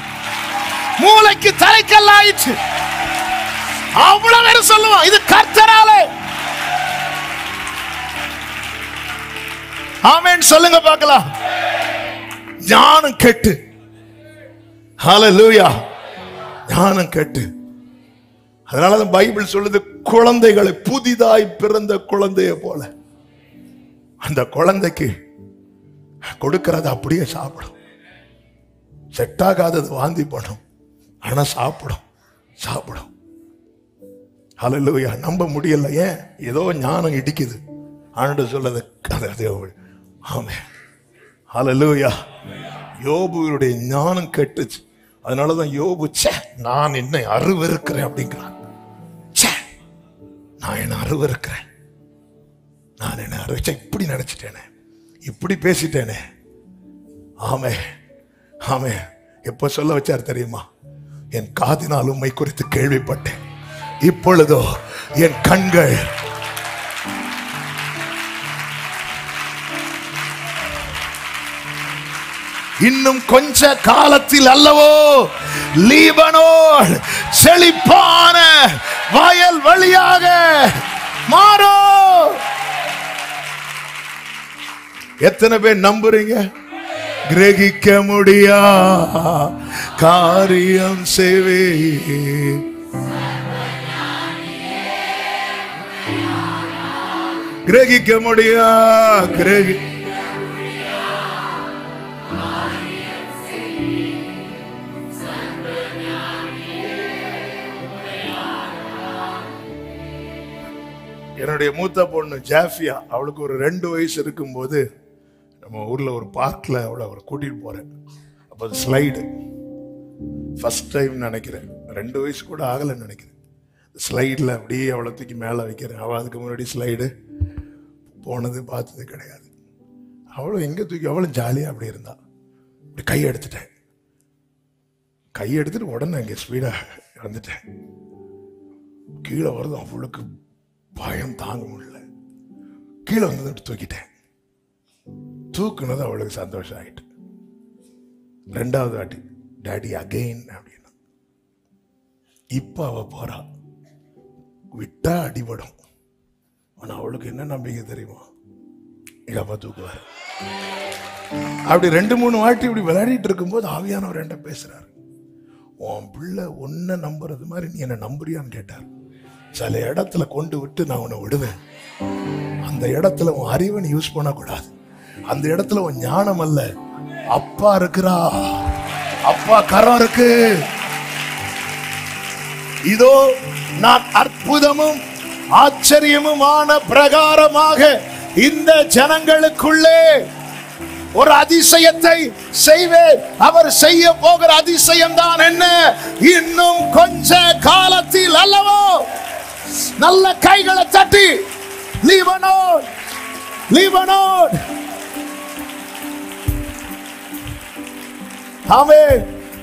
மூளைக்கு தலைக்கல் ஆயிற்று. அவ்வளவு பேர் சொல்லுவான், இது கர்த்தராலே. ஆமென் சொல்லுங்க பார்க்கலாம். ஞானம் கெட்டு, ஹல்லேலூயா, ஞானம் கெட்டு. அதனாலதான் பைபிள் சொல்லுது, குழந்தைகளை புதிதாய் பிறந்த குழந்தைய போல அந்த குழந்தைக்கு கொடுக்கறத அப்படியே சாப்பிடும். செட் ஆகாதது வாந்தி பண்ணும், ஆனா சாப்பிடும். ஹல்லேலூயா. நம்ப முடியல, ஏன்? ஏதோ ஞானம் இடிக்குது. ஆண்டவர் சொல்றது ஆமென். ஹல்லேலூயா. யோபுடைய ஞானம் கெட்டுச்சு. அதனாலதான் யோபு, நான் என்ன அருவருக்கிறேன் அப்படிங்கிறான். நான் என்ன அருவருக்கிறேன், நான் என்ன அருவச்ச, இப்படி நினைச்சிட்டேனே, இப்படி பேசிட்டேனே. ஆமே ஆமே. எப்ப சொல்ல வச்சார் தெரியுமா? என் காதினால் உம்மை குறித்து கேள்விப்பட்டேன், இப்பொழுதோ என் கண்கள் இன்னும் கொஞ்ச காலத்தில் அல்லவோ லீபனோன் செழிப்பான வயல் வழியாக மாறும். எத்தனை பேர் நம்புறீங்க? கிரகிக்க முடியா காரியம் செய்வே, கிரகிக்க முடியா என்னுடைய மூத்த பொண்ணு ஜாஃபியா, அவளுக்கு ஒரு 2 வயசு இருக்கும்போது நம்ம ஊர்ல ஒரு பார்க்ல அவளை கூட்டிட்டு போறேன். அப்ப ஸ்லைடு ஃபர்ஸ்ட் டைம் நினைக்கிறேன், 2 வயசு கூட ஆகலைன்னு நினைக்கிறேன். ஸ்லைடில் அப்படியே அவளை தூக்கி மேலே வைக்கிறேன். அவள் அதுக்கு முன்னாடி ஸ்லைடு போனது பார்த்தது கிடையாது. அவளும் எங்கே தூக்கி, அவளும் ஜாலியாக அப்படி இருந்தா. அப்படி கை எடுத்துட்டு உடனே அங்கே ஸ்பீடாக வந்துட்டேன். கீழே வருது, அவளுக்கு பயம் தாங்க முடியல. கீழே வந்து தூக்கிட்டேன். தூக்குனது அவளுக்கு சந்தோஷம் ஆகிட்டு. 2வது வாட்டி டாடி அகைன் அப்படின்னு. இப்ப அவ போறா, விட்டா அடிபடும். ஆனா அவளுக்கு என்ன நம்பிக்கை தெரியுமா? எங்க அப்பா தூக்குவாரு. அப்படி 2-3 வாட்டி இப்படி விளையாடிட்டு இருக்கும்போது ஆவியானவர் என்கிட்ட பேசுறாரு. உன் பிள்ளை உன்னை நம்புறது மாதிரி நீ என்ன நம்புறியான்னு கேட்டார். சில இடத்துல கொண்டு விட்டு நான் உன்னை விடுவேன். அந்த இடத்துல உன் அறிவை நீ யூஸ் பண்ணக்கூடாது. அந்த இடத்துல உன் ஞானம் அல்ல, அப்பா இருக்கிறா, அப்பா கரம் இருக்கு. இதோ நான் அற்புதமும் ஆச்சரியமுமான பிரகாரமாக இந்த ஜனங்களுக்குள்ளே ஒரு அதிசயத்தை செய்வேன். அவர் செய்ய போகிற அதிசயம் தான் என்ன? இன்னும் கொஞ்ச காலத்தில் அல்லவோ. நல்ல கைகளை தட்டி லீபனோன், லீபனோன், ஆமென்,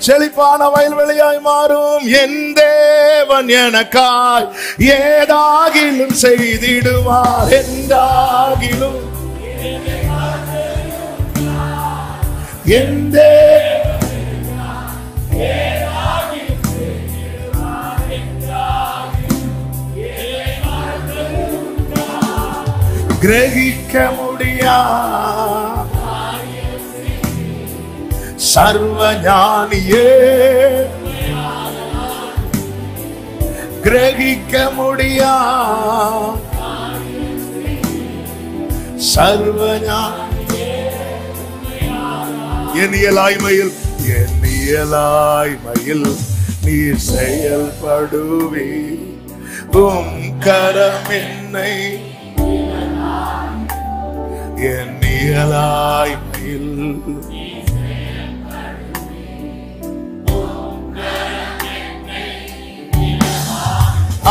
செழிப்பான வயல்வெளியாய் மாறும். என் தேவன் எனக்காய் ஏதாகிலும் செய்திடுவார். எந்தாகிலும் என் கிரகிக்க முடியா சர்வஞானியே, கிரகிக்க முடியா சர்வஞானி, என் இயலாய்மையில் நீ செயல்படுவே. உம் கரம் என்னை என் இயலாய்மையில்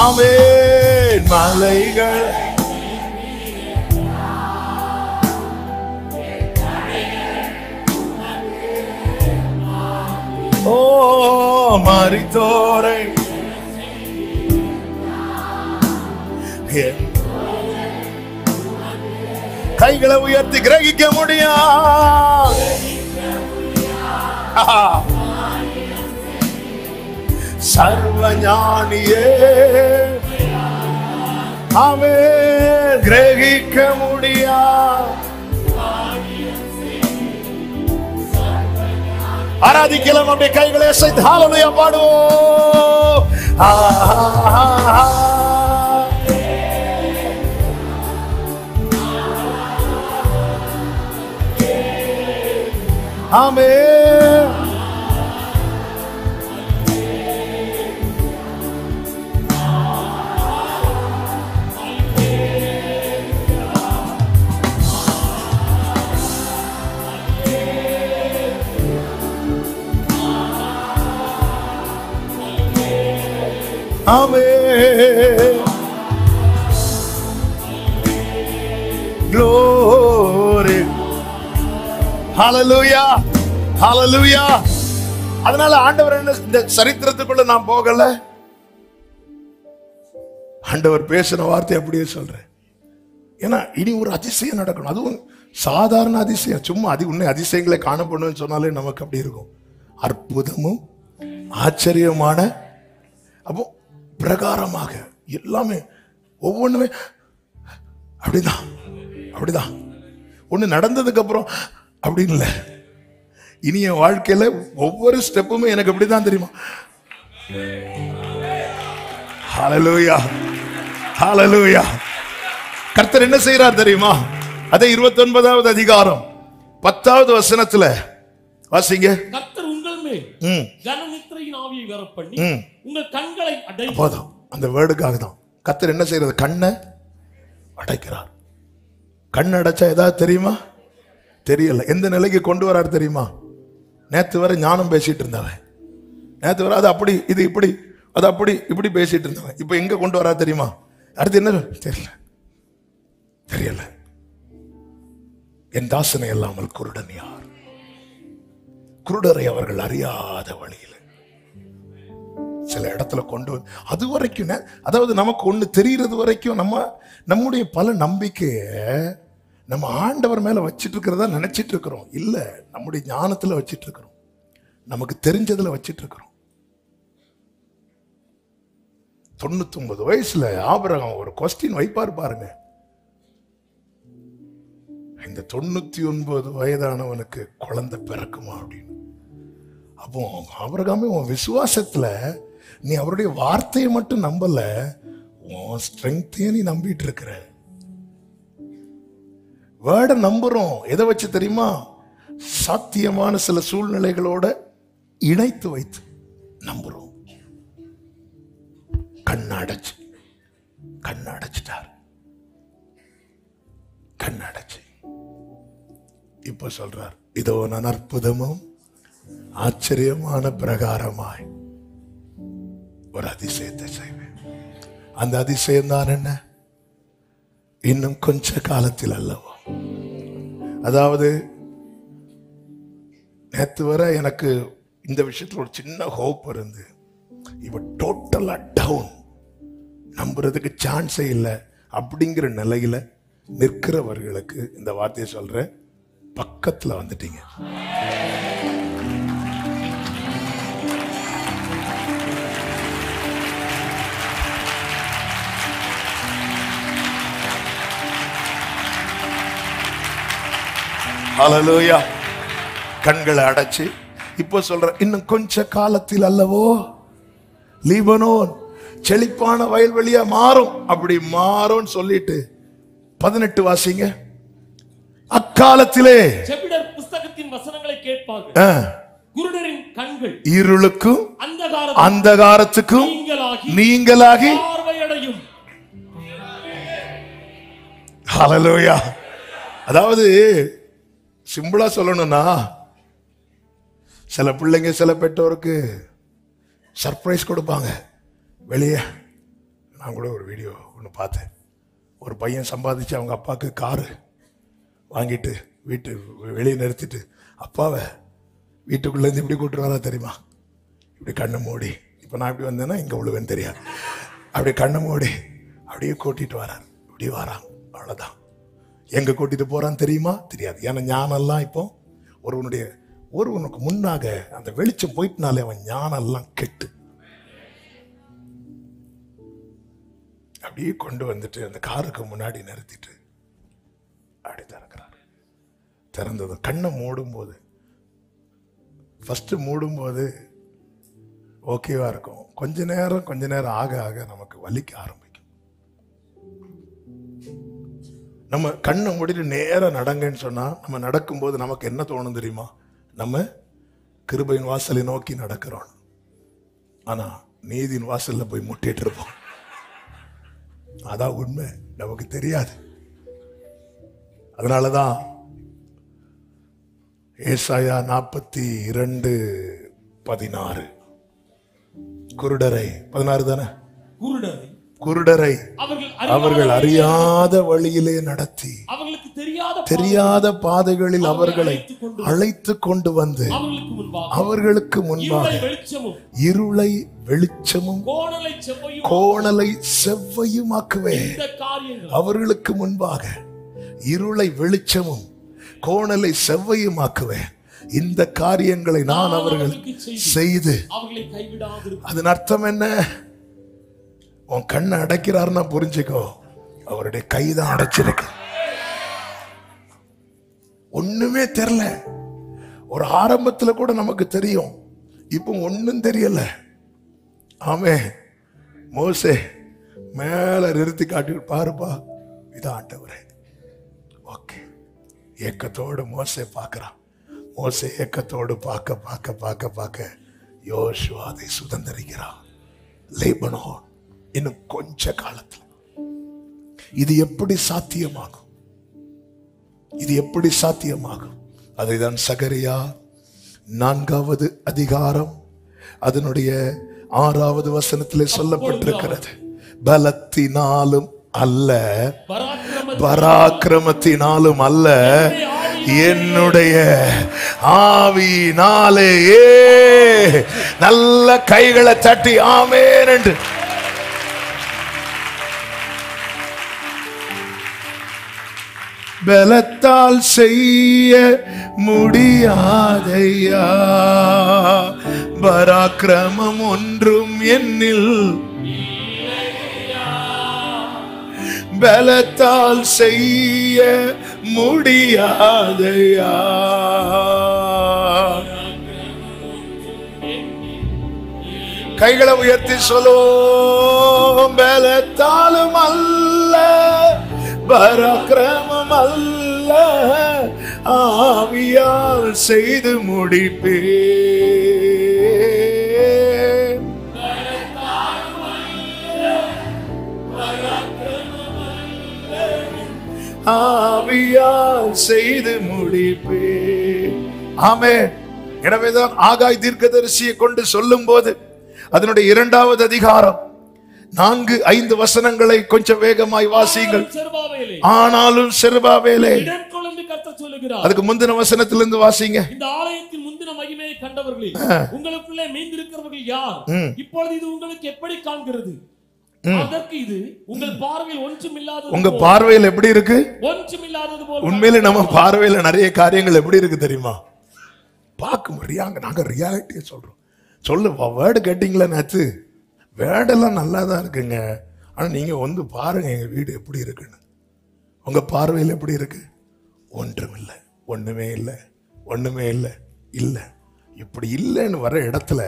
ஆமென். மலைகள் ஓ மரித்தோரை கைகளை உயர்த்தி கிரகிக்க முடியும். சர்வஞானியே ஆமென், கிரகிக்க முடியும். ஆராதிக்கலாம். அப்படியே கைகளை அசைத்து ஹalleluya பாடுவோம். ஆமென். Amen. Glory. Hallelujah. Hallelujah. அதனால ஆண்டவர் என்ன இந்த சரித்திரத்துக்குள்ள நான் போகல. ஆண்டவர் பேசின வார்த்தை அப்படியே சொல்றேன். ஏன்னா இனி ஒரு அதிசயம் நடக்கணும். அதுவும் சாதாரண அதிசயம், சும்மா உன்னை அதிசயங்களை காணப்படணும்னு சொன்னாலே நமக்கு அப்படி இருக்கும். அற்புதமும் ஆச்சரியமான, அப்போ பிரகாரமாக எல்லாமே ஒவ்வொன்றுமே அப்படிதான் அப்படிதான். ஒண்ணு நடந்ததுக்கு அப்புறம் அப்படின்னு இல்லை. இனி என் வாழ்க்கையில ஒவ்வொரு ஸ்டெப்புமே எனக்கு அப்படிதான் தெரியுமா. ஹalleluya ஹalleluya. கர்த்தர் என்ன செய்யறார் தெரியுமா? அதே 29வது அதிகாரம் 10வது வசனத்துல வாசிங்க. கர்த்தர் உங்கள் மேல் ஜனநித்திரையின் ஆவியை வரப்பண்ணி உங்கள் கண்களை அடைக்கிறார். போதும், அந்த வேர்டுக்காக தான் கர்த்தர் என்ன செய்யறது? கண்ணை அடைக்கிறார். கண் அடைச்சா ஏதாவது தெரியுமா? தெரியல. எந்த நிலைக்கு கொண்டு வராரு தெரியுமா? நேத்து வரை ஞானம் பேசிட்டு இருந்தவன், நேத்து வரை அது அப்படி இது இப்படி அது அப்படி இப்படி பேசிட்டு இருந்தவன் இப்ப எங்க கொண்டு வரா தெரியுமா? அடுத்து என்ன தெரியல தெரியல. என் தாசனை இல்லாமல் குருடன் யார்? குருடரை அவர்கள் அறியாத வழியில் சில இடத்துல கொண்டு அது வரைக்கும், அதாவது நமக்கு ஒண்ணு தெரிகிறது வரைக்கும் நம்முடைய பல நம்பிக்கைய நம்ம ஆண்டவர் மேல வச்சிட்டு இருக்கிறதா நினைச்சிட்டு இருக்கிறோம். இல்ல, நம்முடைய ஞானத்துல வச்சிட்டு இருக்கிறோம், நமக்கு தெரிஞ்சதுல வச்சிட்டு இருக்கிறோம். 99 வயசுல ஆபிரகாம் ஒரு கொஸ்டின் வைப்பார் பாருங்க. இந்த 99 வயதானவனுக்கு குழந்தை பிறக்குமா அப்படின்னு. அப்போ ஆபிரகாமே உன் விசுவாசத்துல நீ அவருடைய வார்த்தையை மட்டும் நம்பல, உன் ஸ்ட்ரெங்கையும் நீ நம்பிட்டு இருக்கிற. வேர்டை நம்புறோம். எதை வச்சு தெரியுமா? சாத்தியமான சில சூழ்நிலைகளோட இணைத்து வைத்து நம்புறோம். கண்ணடைச்சிட்டார். கண்ணடைச்சு இப்ப சொல்றார், இதோ நான் அற்புதமும் ஆச்சரியமான பிரகாரமாய் ஒரு அதிசயத்தை செய்வேன். அந்த அதிசயம் தான் என்ன? இன்னும் கொஞ்ச காலத்தில் அல்லவோ. அதாவது நேத்து வரை எனக்கு இந்த விஷயத்துல ஒரு சின்ன ஹோப் இருந்து, இப்ப டோட்டலா டவுன், நம்புறதுக்கு சான்ஸே இல்லை அப்படிங்கிற நிலையில நிற்கிறவர்களுக்கு இந்த வார்த்தையை சொல்ற, பக்கத்துல வந்துட்டீங்க. ஹல்லேலூயா. கண்களை அடைச்சு இப்போ சொல்ற, இன்னும் கொஞ்ச காலத்தில் அல்லவோ லீபனோன் செழிப்பான வயல்வெளியா மாறும். அப்படி மாறும் சொல்லிட்டு 18 வாசிங்க. அக்காலத்திலே செவிடர் புஸ்தகத்தின் வசனங்களை கேட்பார்கள், குருடரின் கண்கள் இருளுக்கும் அந்தகாரத்துக்கும் நீங்களாகி பார்வையடையும். ஹல்லேலூயா. அதாவது சிம்பிளா சொல்லணும்னா, சில பிள்ளைங்க சில பெற்றோருக்கு சர்ப்ரைஸ் கொடுப்பாங்க வெளியே. நான் கூட ஒரு வீடியோ ஒன்று பார்த்தேன். ஒரு பையன் சம்பாதிச்சு அவங்க அப்பாவுக்கு காரு வாங்கிட்டு வீட்டு வெளியே நிறுத்திட்டு அப்பாவை வீட்டுக்குள்ளேருந்து இப்படி கூப்பிட்டு வரா தெரியுமா? இப்படி கண்ணை மூடி, இப்போ நான் இப்படி வந்தேன்னா இங்கே விழுவேன்னு தெரியாது, அப்படி கண்ணை மூடி அப்படியே கூட்டிட்டு வரான். இப்படி வரான், அவ்வளோதான். எங்க கூட்டிட்டு போறான்னு தெரியுமா? தெரியாது. ஏன்னா ஞானெல்லாம் இப்போ ஒருவனுக்கு முன்னாக அந்த வெளிச்சம் போயிட்டுனாலே அவன் ஞானெல்லாம் கெட்டு அப்படியே கொண்டு வந்துட்டு அந்த காருக்கு முன்னாடி நிறுத்திட்டு அப்படி திறக்கிறாரு. திறந்தது கண்ணை மூடும் போது ஃபர்ஸ்ட் மூடும்போது ஓகேவா இருக்கும். கொஞ்ச நேரம் ஆக ஆக நமக்கு வலிக்க ஆரம்பிக்கும். நம்ம கண்ணை மூடிட்டு நேரம் நடங்கன்னு சொன்னா நம்ம நடக்கும்போது நமக்கு என்ன தோணும் தெரியுமா? நம்ம கிருபையின் வாசலை நோக்கி நடக்கிறோம். ஆனா நீதியின் வாசல்ல போய் முட்டிட்டு இருப்போம். அதான் உண்மை, நமக்கு தெரியாது. அதனாலதான் ஏசாயா 42:16 குருடரை 16 தானே, குருடரை அவர்கள் அறியாத வழியிலே நடத்தி தெரியாத பாதைகளில் அவர்களை அழைத்து கொண்டு வந்து அவர்களுக்கு முன்பாக இருளை வெளிச்சமும் கோணலை செவ்வையுமாக்குவேன். அவர்களுக்கு முன்பாக இருளை வெளிச்சமும் கோணலை செவ்வையுமாக்குவேன். இந்த காரியங்களை நான் அவர்கள் செய்து. அதன் அர்த்தம் என்ன? உன் கண்ணை அடைக்கிறாருன்னா புரிஞ்சுக்கோ, அவருடைய கைதான் அடைச்சிருக்கு. ஒண்ணுமே தெரியல. ஒரு ஆரம்பத்துல கூட நமக்கு தெரியும், இப்ப ஒண்ணும் தெரியல. ஆமே, மோசே மேல நிறுத்தி காட்டி பாருப்பா, இதான் ஆண்டவரே. ஓகே, ஏக்கத்தோடு மோசே பார்க்கிறான். மோசே ஏக்கத்தோடு பார்க்க யோசுவா அதை சுதந்திரிக்கிறான். லீபனோன் இன்னும் கொஞ்ச காலத்துல இது எப்படி சாத்தியமாகும்? இது எப்படி சாத்தியமாகும்? அதைதான் சகரியா 4வது அதிகாரம் அதனுடைய 6வது வசனத்திலே சொல்லப்பட்டிருக்கிறது. பலத்தினாலும் அல்ல, பராக்கிரமத்தினாலும் அல்ல, என்னுடைய ஆவியினாலே. நல்ல கைகளை தட்டி ஆமென் என்று. பலத்தால் செய்ய முடியாதையா, பராக்கிரமம் ஒன்றும் என்னில். பலத்தால் செய்ய முடியாதையா, கைகளை உயர்த்தி சொல்லுவோம். பலத்தாலும் அல்ல, பராக்கிரமம் அல்ல, ஆவியால் செய்து முடிப்பே. ஆவியால் செய்து முடிப்பே. ஆமென். எனவேதான் ஆகாய் தீர்க்கதரிசியை கொண்டு சொல்லும் போது அதனுடைய 2வது அதிகாரம் 4-5 வசனங்களை கொஞ்சம் வேகமாய் வாசியுங்கள். ஆனாலும் செருபாபேலே, அதுக்கு முந்தின வசனத்திலிருந்து வாசிங்க. இந்த ஆலயத்தின் முந்தின மகிமையை கண்டவர்களே, உங்களுக்குள்ளே மீந்திருக்கிறவர்கள் யார்? இப்பொழுது இது உங்களுக்கு எப்படி காண்கிறது? அதற்கு இது உங்கள் பார்வையில் ஒன்றுமில்லாதது. உங்க பார்வையில் எப்படி இருக்கு? ஒன்றுமில்லாதது போல. உண்மையிலே நம்ம பார்வையில நிறைய காரியங்கள் எப்படி இருக்கு தெரியுமா? பார்க்க முடியாங்க. நாங்க ரியாலிட்டியை சொல்றோம். சொல்லு, வேர்டு கேட்டீங்களா? நேற்று வேர்டெல்லாம் நல்லா தான் இருக்குங்க, ஆனா நீங்க வந்து பாருங்க எங்க வீடு எப்படி இருக்குன்னு. உங்க பார்வையில் எப்படி இருக்கு? ஒன்றும் இல்லை, ஒண்ணுமே இல்லை, ஒண்ணுமே இல்லை. இல்ல, இப்படி இல்லைன்னு வர இடத்துல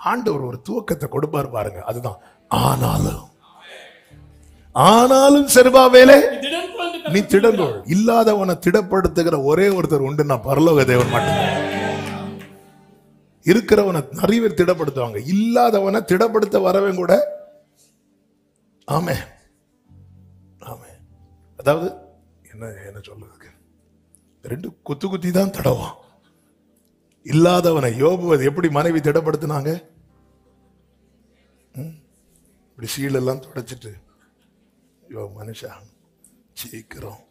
ஆண்டவர் ஒரு துவக்கத்தை கொடுப்பார் பாருங்க. அதுதான் ஆனாலும் செருபாபேலே, நீ திடங்கொள். இல்லாதவனை திடப்படுத்துகிற ஒரே ஒருத்தர் உண்டு, நான் பரலோக தேவன் மட்டும். இருக்கிறவனை நிறைய பேர் திடப்படுத்துவாங்க, இல்லாதவனை திடப்படுத்த வரவன் கூட. ஆமே ஆமே. அதாவது என்ன சொல்லுங்க, 2 குத்தி தான் தடவான். இல்லாதவனை யோபுவது எப்படி மனைவி திடப்படுத்தினாங்க? இப்படி சீலெல்லாம் தொடச்சிட்டு, யோ மனுஷா சீக்கிரம்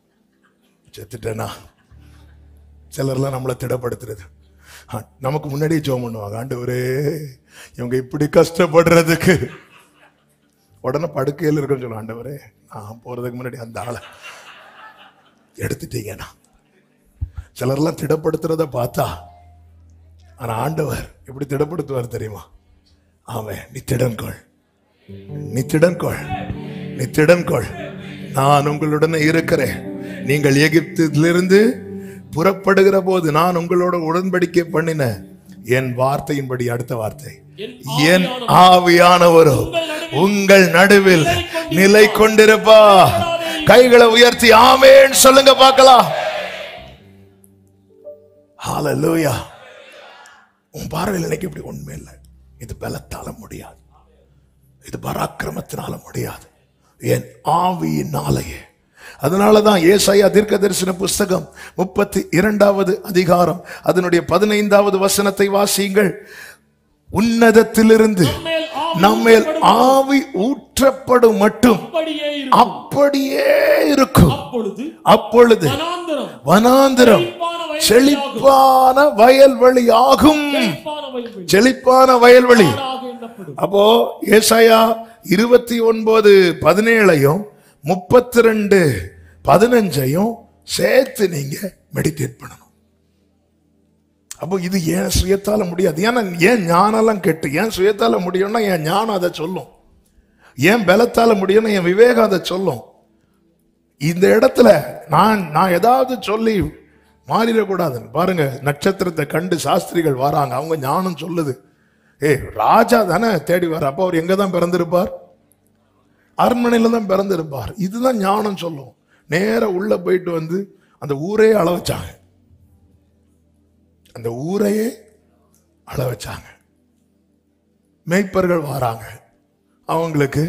செத்துட்டேனா. சிலர்லாம் நம்மளை திடப்படுத்துறது. நமக்கு முன்னாடியே ஜெபம் பண்ணுவாங்க, ஆண்டவரே இவங்க இப்படி கஷ்டப்படுறதுக்கு. உடனே படுக்கையில் இருக்குன்னு சொல்லுவாங்க, ஆண்டவரே நான் போறதுக்கு முன்னாடி அந்த ஆளை எடுத்துட்டீங்கன்னா. சிலர்லாம் திடப்படுத்துறத பார்த்தா, ஆனா ஆண்டவர் எப்படி திடப்படுத்துவார் தெரியுமா? அவன் நீ திடன்கொள், நீ திடன்கொள், நீ திடன்கொள், நான் உங்களுடனே இருக்கிறேன். நீங்கள் எகிப்திலிருந்து புறப்படுகிற போது நான் உங்களோட உடன்படிக்கை பண்ணின என் வார்த்தையின்படி அடுத்த வார்த்தை, என் ஆவியானவரோ உங்கள் நடுவில் நிலை கொண்டிருப்பா. கைகளை உயர்த்தி ஆமென் சொல்லுங்க பார்க்கலாம். ஹalleluya. உன் பார்வையில் எனக்கு இப்படி உண்மை இல்லை. இது பலத்தால முடியாது, இது பராக்கிரமத்தினால முடியாது, என் ஆவியினாலேயே. அதனாலதான் ஏசாயா தீர்க்கதரிசன புஸ்தகம் 32வது அதிகாரம் அதனுடைய 15வது வசனத்தை வாசியுங்கள். உன்னதத்திலிருந்து நம்மேல் ஆவி ஊற்றப்படும் மட்டும் அப்படியே இருக்கும். அப்பொழுது வனாந்தரம் செழிப்பான வயல்வெளி ஆகும். செழிப்பான வயல்வெளி. அப்போ ஏசாயா 29:17 32:15 சேர்த்து நீங்க மெடிடேட் பண்ணணும். அப்போ இது ஏன் சுயத்தால முடியாது. ஏன்னா ஏன் ஞானெல்லாம் கெட்டு, ஏன் சுயத்தால முடியும்னா என் ஞானம் அதை சொல்லும், ஏன் பலத்தால முடியும்னா என் விவேகம் அதை சொல்லும். இந்த இடத்துல நான் ஏதாவது சொல்லி மாறிடக்கூடாது. பாருங்க, நட்சத்திரத்தை கண்டு சாஸ்திரிகள் வராங்க, அவங்க ஞானம் சொல்லுது, ராஜா தானே தேடி வர, அப்போ அவர் எங்க தான் பிறந்திருப்பார்? அரண்மனையில தான் பிறந்திருப்பார். இதுதான் ஞானம் சொல்லும். நேர உள்ள போயிட்டு வந்து அந்த ஊரையே அள வச்சாங்க, அந்த ஊரையே அள வச்சாங்க. மேய்ப்பர்கள் வராங்க, அவங்களுக்கு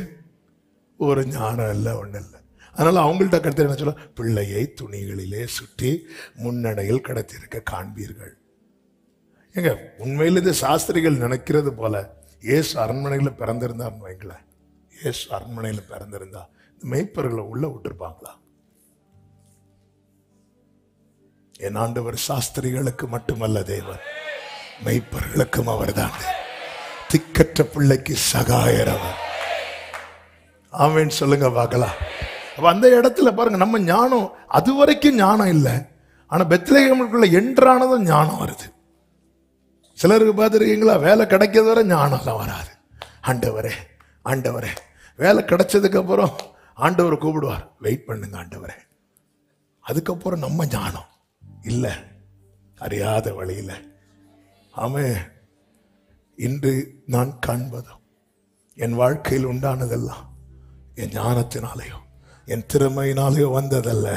ஒரு ஞானம் இல்லை, ஒண்ணு இல்லை. அதனால அவங்கள்ட்ட கருத்து என்ன சொல்ல, பிள்ளையை துணிகளிலே சுற்றி முன்னடையில் கடத்திருக்க காண்பீர்கள். எங்க உண்மையில் இது சாஸ்திரிகள் நினைக்கிறது போல இயேசு அரண்மனையில் பிறந்திருந்தார்னு வைங்களேன், இயேசு அரண்மனையில் பிறந்திருந்தா மெய்ப்பர்களை உள்ள விட்டுருப்பாங்களா? என் ஆண்டவர் சாஸ்திரிகளுக்கு மட்டுமல்ல தேவன், மெய்ப்பர்களுக்கும் அவர் தான். திக்கற்ற பிள்ளைக்கு சகாயரவர். ஆமென் சொல்லுங்க பார்க்கலாம். அப்ப அந்த இடத்துல பாருங்க, நம்ம ஞானம் அது வரைக்கும் ஞானம் இல்லை, ஆனா பெத்லகேமுக்குள்ள என்றானதும் ஞானம் வருது. சிலருக்கு பார்த்துருக்கீங்களா, வேலை கிடைக்கிறது வரை ஞானம்லாம் வராது. ஆண்டவரே ஆண்டவரே, வேலை கிடைச்சதுக்கு அப்புறம் ஆண்டவர் கூப்பிடுவார், வெயிட் பண்ணுங்க ஆண்டவரே. அதுக்கப்புறம் நம்ம ஞானம் இல்லை, அறியாத வழியில. ஆமே, இன்று நான் காண்பதும் என் வாழ்க்கையில் உண்டானதெல்லாம் என் ஞானத்தினாலேயோ என் திறமையினாலேயோ வந்ததல்ல.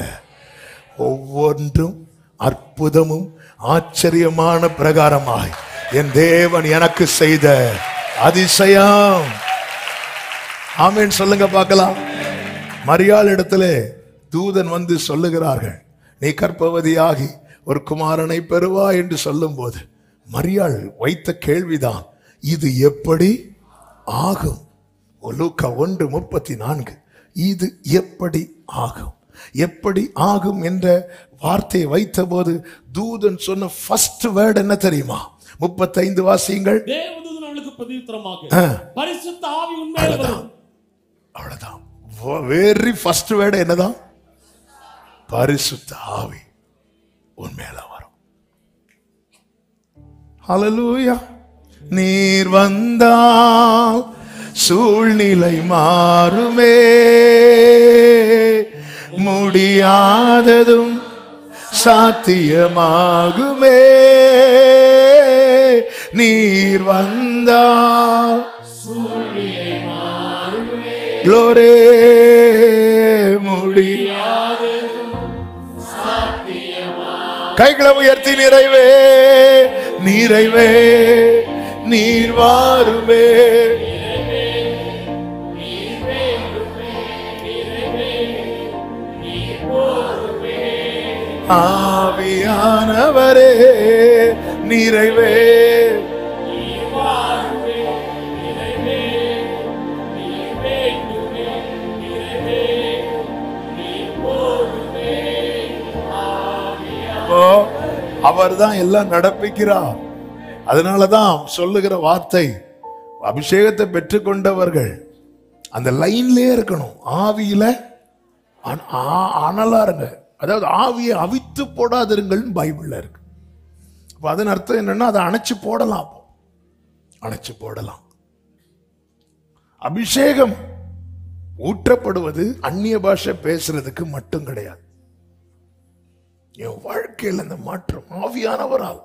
ஒவ்வொன்றும் அற்புதமும் ஆச்சரியமான பிரகாரமாய் என் தேவன் எனக்கு செய்த அதிசயம். ஆமென் சொல்லுங்க பார்க்கலாம். மரியாள் இடத்துல தூதன் வந்து சொல்லுகிறார்கள், நீ கர்ப்பவதியாகி ஒரு குமாரனை பெறுவா என்று சொல்லும் போது மரியாள் வைத்த கேள்விதான், இது எப்படி ஆகும்? லூக்கா 1:34, இது எப்படி ஆகும்? எப்படி ஆகும் என்ற வார்த்தையை வைத்த போது தூதன் சொன்ன ஃபர்ஸ்ட் வேர்ட் என்ன தெரியுமா? 35 வாசியுங்கள். தேவதூதன் அவளுக்கு பிரதியுத்தரமாக, பரிசுத்த ஆவி உன்மேல் வரும். அவ்வளவுதான். வெரி ஃபர்ஸ்ட் வேர்ட் என்னதான்? பரிசுத்த ஆவி உன்மேல வரும். ஹல்லேலூயா. நீர் வந்தால் சூழ்நிலை மாறுமே, முடியாததும் சாத்தியமாகுமே. நீர் வந்தால் சூழ்நிலை மாறுமே, க்ளோரி, முடியாததும் சாத்தியமாகுமே. கைகளை உயர்த்தி நிறைவே நிறைவே நீர் வாருமே. ஆவியானவரே நிறைவே அவர் தான் எல்லாம் நடப்பிக்கிறார். அதனாலதான் சொல்லுகிற வார்த்தை, அபிஷேகத்தை பெற்றுக்கொண்டவர்கள் அந்த லைன்லயே இருக்கணும். ஆவியில அனலா இருங்க, அதாவது ஆவியை அவித்து போடாதிருங்கள் பைபிள்ல இருக்கு. அதன் அர்த்தம் என்னன்னா, அதை அணைச்சு போடலாம், அணைச்சு போடலாம். அபிஷேகம் ஊற்றப்படுவது அந்நிய பாஷை பேசுறதுக்கு மட்டும் கிடையாது. என் வாழ்க்கையில் அந்த மாற்றம் ஆவியானவரால்,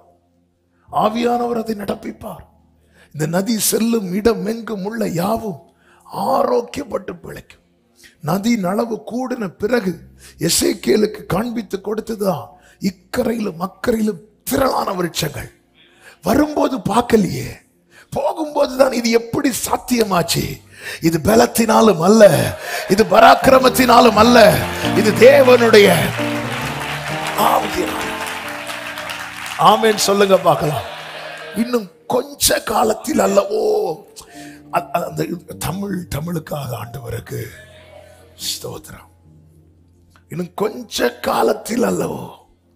ஆவியானவர் அதை நடப்பிப்பார். இந்த நதி செல்லும் இடம் எங்கும் உள்ள யாவும் ஆரோக்கியப்பட்டு பிழைக்கும். நதி அளவு கூடின பிறகு எசேக்கியேலுக்கு காண்பித்து கொடுத்ததுதான் இக்கரையிலும் அக்கரையிலும் திரளான விருட்சங்கள். வரும்போது பார்க்கலையே, போகும்போதுதான் இது எப்படி சாத்தியமாச்சு. இது பலத்தினாலும் அல்ல, இது பராக்கிரமத்தினாலும் அல்ல, இது தேவனுடைய ஆவியினால். ஆமென் சொல்லுங்க பார்க்கலாம். இன்னும் கொஞ்ச காலத்தில் அல்லவோ, அந்த தமிழுக்காக ஆண்டவருக்கு ஸ்தோத்திரம். இன்னும் கொஞ்ச காலத்தில் அல்லவோ,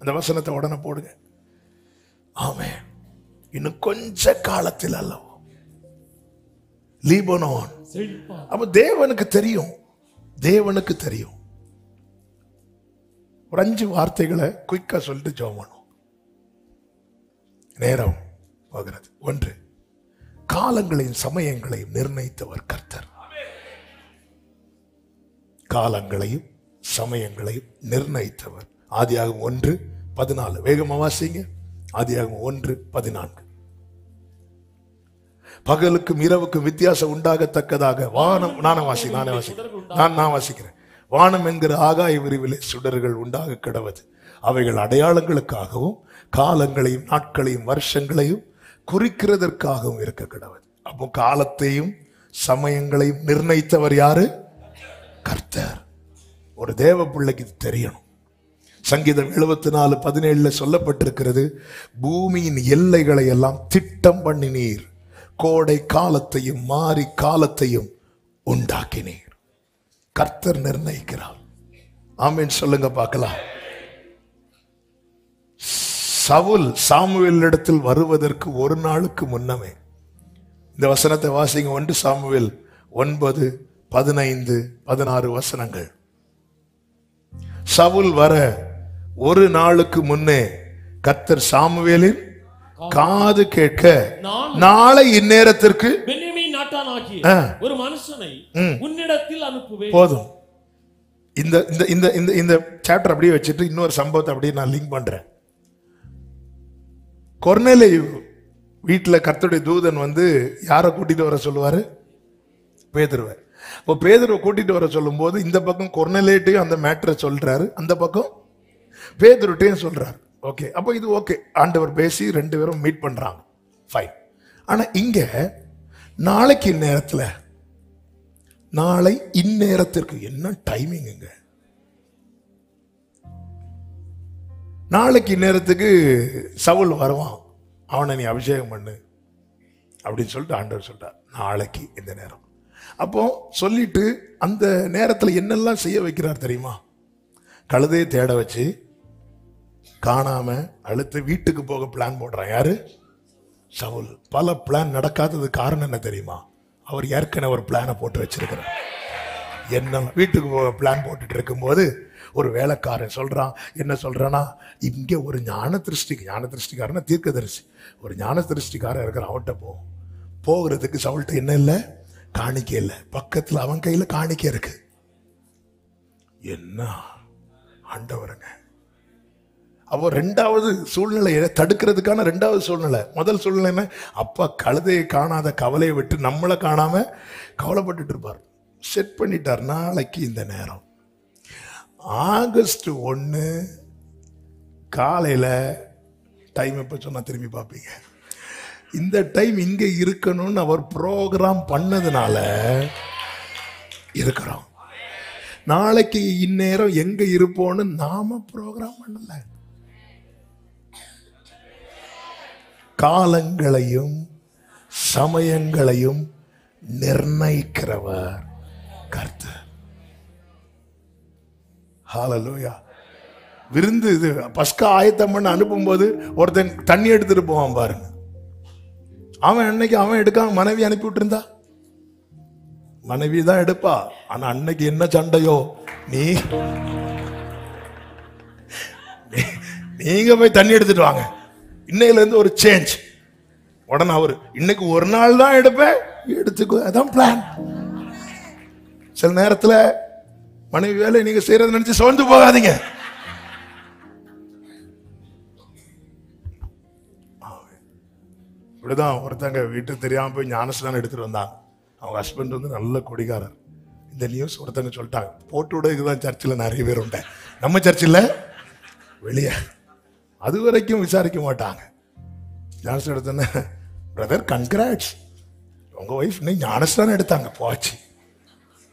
அந்த வசனத்தை உடனே போடுங்க. ஆமென். இன்னும் கொஞ்ச காலத்தில் அல்லவோ லீபனோன். அப்ப தேவனுக்கு தெரியும், தேவனுக்கு தெரியும். ஒரு 5 வார்த்தைகளை குயிக்கா சொல்லிட்டு ஜெபம் பண்ணும். நேரம் போகிறது. 1, காலங்களையும் சமயங்களையும் நிர்ணயித்தவர் கர்த்தர். காலங்களையும் சமயங்களையும் நிர்ணயித்தவர். ஆதியாகமம் 1:14. வேகமா வாசிங்க. ஆதியாகமம் 1:14. பகலுக்கும் இரவுக்கும் வித்தியாசம் உண்டாகத்தக்கதாக வானம், நான் வாசிக்கிறேன். வானம் என்கிற ஆகாய விரிவிலே சுடர்கள் உண்டாக கிடவது. அவைகள் அடையாளங்களுக்காகவும் காலங்களையும் நாட்களையும் வருஷங்களையும் குறிக்கிறதற்காகவும் இருக்க கிடவது. அப்போ காலத்தையும் சமயங்களையும் நிர்ணயித்தவர் யாரு? கர்த்தர். ஒரு தேவ பிள்ளைக்கு தெரியணும். சங்கீதம் 74:17 சொல்லப்பட்டிருக்கிறது, பூமியின் எல்லைகளை எல்லாம் திட்டம் பண்ணினீர், கோடை காலத்தையும் மாறி காலத்தையும் உண்டாக்கினீர். கர்த்தர் நிர்ணயிக்கிறார். ஆமென் சொல்லுங்க பார்க்கலாம். சவுல் சாமுவேல் இடத்தில் வருவதற்கு ஒரு நாளுக்கு முன்னமே, இந்த வசனத்தை வாசிங்க. 1 சாமுவேல் 9, 15, 16 வசனங்கள். சவுல் வர ஒரு நாளுக்கு முன்னே கர்த்தர் சாமுவேலின் காது கேட்க, நாளை இந்நேரத்திற்கு பென்யமீன் நாட்டானாகிய ஒரு மனுஷனை உன்னிடத்தில் அனுப்புவேன். போதும். இந்த இந்த இந்த இந்த சாப்டர் அப்படியே வச்சுட்டு இன்னொரு சம்பவத்தை அப்படியே நான் லிங்க் பண்றேன். கொர்நேலியு வீட்டுல கர்த்தருடைய தூதன் வந்து யாரை கூட்டிட்டு வர சொல்லுவாரு? பேதுருவை. இப்போ பேதுருவை கூட்டிட்டு வர சொல்லும் போது இந்த பக்கம் கொர்நேலியுட்டையும் அந்த மேட்டரை சொல்றாரு, அந்த பக்கம் பேதுருட்டையும் சொல்றாரு. ஓகே, அப்போ இது ஓகே, ஆண்டவர் பேசி 2 பேரும் மீட் பண்றாங்க, ஃபைன். ஆனா இங்க நாளைக்கு இந்நேரத்துல, நாளை இந்நேரத்திற்கு என்ன டைமிங்? நாளைக்கு இந்நேரத்துக்கு சவுல் வருவான், அவனை நீ அபிஷேகம் பண்ணு அப்படின்னு சொல்லிட்டு ஆண்டவர் சொல்றார், நாளைக்கு இந்த நேரம். அப்போ சொல்லிட்டு அந்த நேரத்துல என்னெல்லாம் செய்ய வைக்கிறார் தெரியுமா? கழுதையை தேட வச்சு காணாம அழுத்து வீட்டுக்கு போக பிளான் போடுறான். யாரு? சவுல். பல பிளான் நடக்காதது காரணம் என்ன தெரியுமா? அவர் ஏற்கனவே ஒரு பிளானை போட்டு வச்சிருக்கிறார். என்ன வீட்டுக்கு போக பிளான் போட்டுட்டு இருக்கும்போது ஒரு வேலைக்காரன் சொல்றான். என்ன சொல்றானா, இங்க ஒரு ஞான திருஷ்டிக்காரன தீர்க்கதரிசி, ஒரு ஞான திருஷ்டிக்காரன் இருக்கிற, அவன்கிட்ட போகிறதுக்கு சவுல்ட்ட என்ன இல்லை? காணிக்க இல்லை. பக்கத்துல அவன் கையில காணிக்க இருக்கு. என்ன ஆண்டவருங்க! அப்போ 2வது சூழ்நிலையை தடுக்கிறதுக்கான 2வது சூழ்நிலை. முதல் சூழ்நிலை என்ன? அப்பா கழுதையை காணாத கவலையை விட்டு நம்மளை காணாம கவலைப்பட்டுட்டு இருப்பார். செட் பண்ணிட்டார், நாளைக்கு இந்த நேரம். ஆகஸ்ட் 1 காலையில டைம் எப்ப சொன்னா திரும்பி பார்ப்பீங்க. இந்த டைம் இங்க இருக்கணும்னு அவர் ப்ரோக்ராம் பண்ணதுனால இருக்கிறோம். நாளைக்கு இந்நேரம் எங்க இருப்போம்னு நாம ப்ரோக்ராம் பண்ணல. காலங்களையும் சமயங்களையும் நிர்ணயிக்கிறவர் கர்த்தர். ஹல்லேலூயா. விருந்து இது பஸ்கா ஆயத்தம் பண்ண அனுப்பும் போது ஒருத்தன் தண்ணி எடுத்துட்டு போவான் பாருங்க. அவன் அன்னைக்கு அவன் எடுக்காம மனைவி அனுப்பி விட்டு இருந்தா, மனைவி தான் எடுப்பா. ஆனா அன்னைக்கு என்ன சண்டையோ, நீங்க போய் தண்ணி எடுத்துட்டு வாங்க, இன்னையில இருந்து ஒரு சேஞ்ச். உடனே அவரு இன்னைக்கு ஒரு நாள் தான் எடுப்பேன், எடுத்துக்கோ, அதான் பிளான். சில நேரத்துல மனைவி வேலை நீங்க செய்யறது நினைச்சு சோர்ந்து போகாதீங்க. இப்படிதான் ஒருத்தங்க வீட்டுக்கு தெரியாம போய் ஞானஸ்நானம் எடுத்துட்டு வந்தாங்க. அவங்க ஹஸ்பண்ட் வந்து நல்ல குடிகாரர். இந்த நியூஸ் ஒருத்தங்க சொல்லிட்டாங்க. போட்டு விடக்குதான் சர்ச்சில் நிறைய பேர் உண்டு, நம்ம சர்ச்சில் வெளியே. அது வரைக்கும் விசாரிக்க மாட்டாங்க. ஞானஸ்நானம் எடுத்தோன்னே, பிரதர் கன்கிராட்ஸ், உங்க ஒய்ஃப் நீ ஞானஸ்நானம் எடுத்தாங்க போச்சு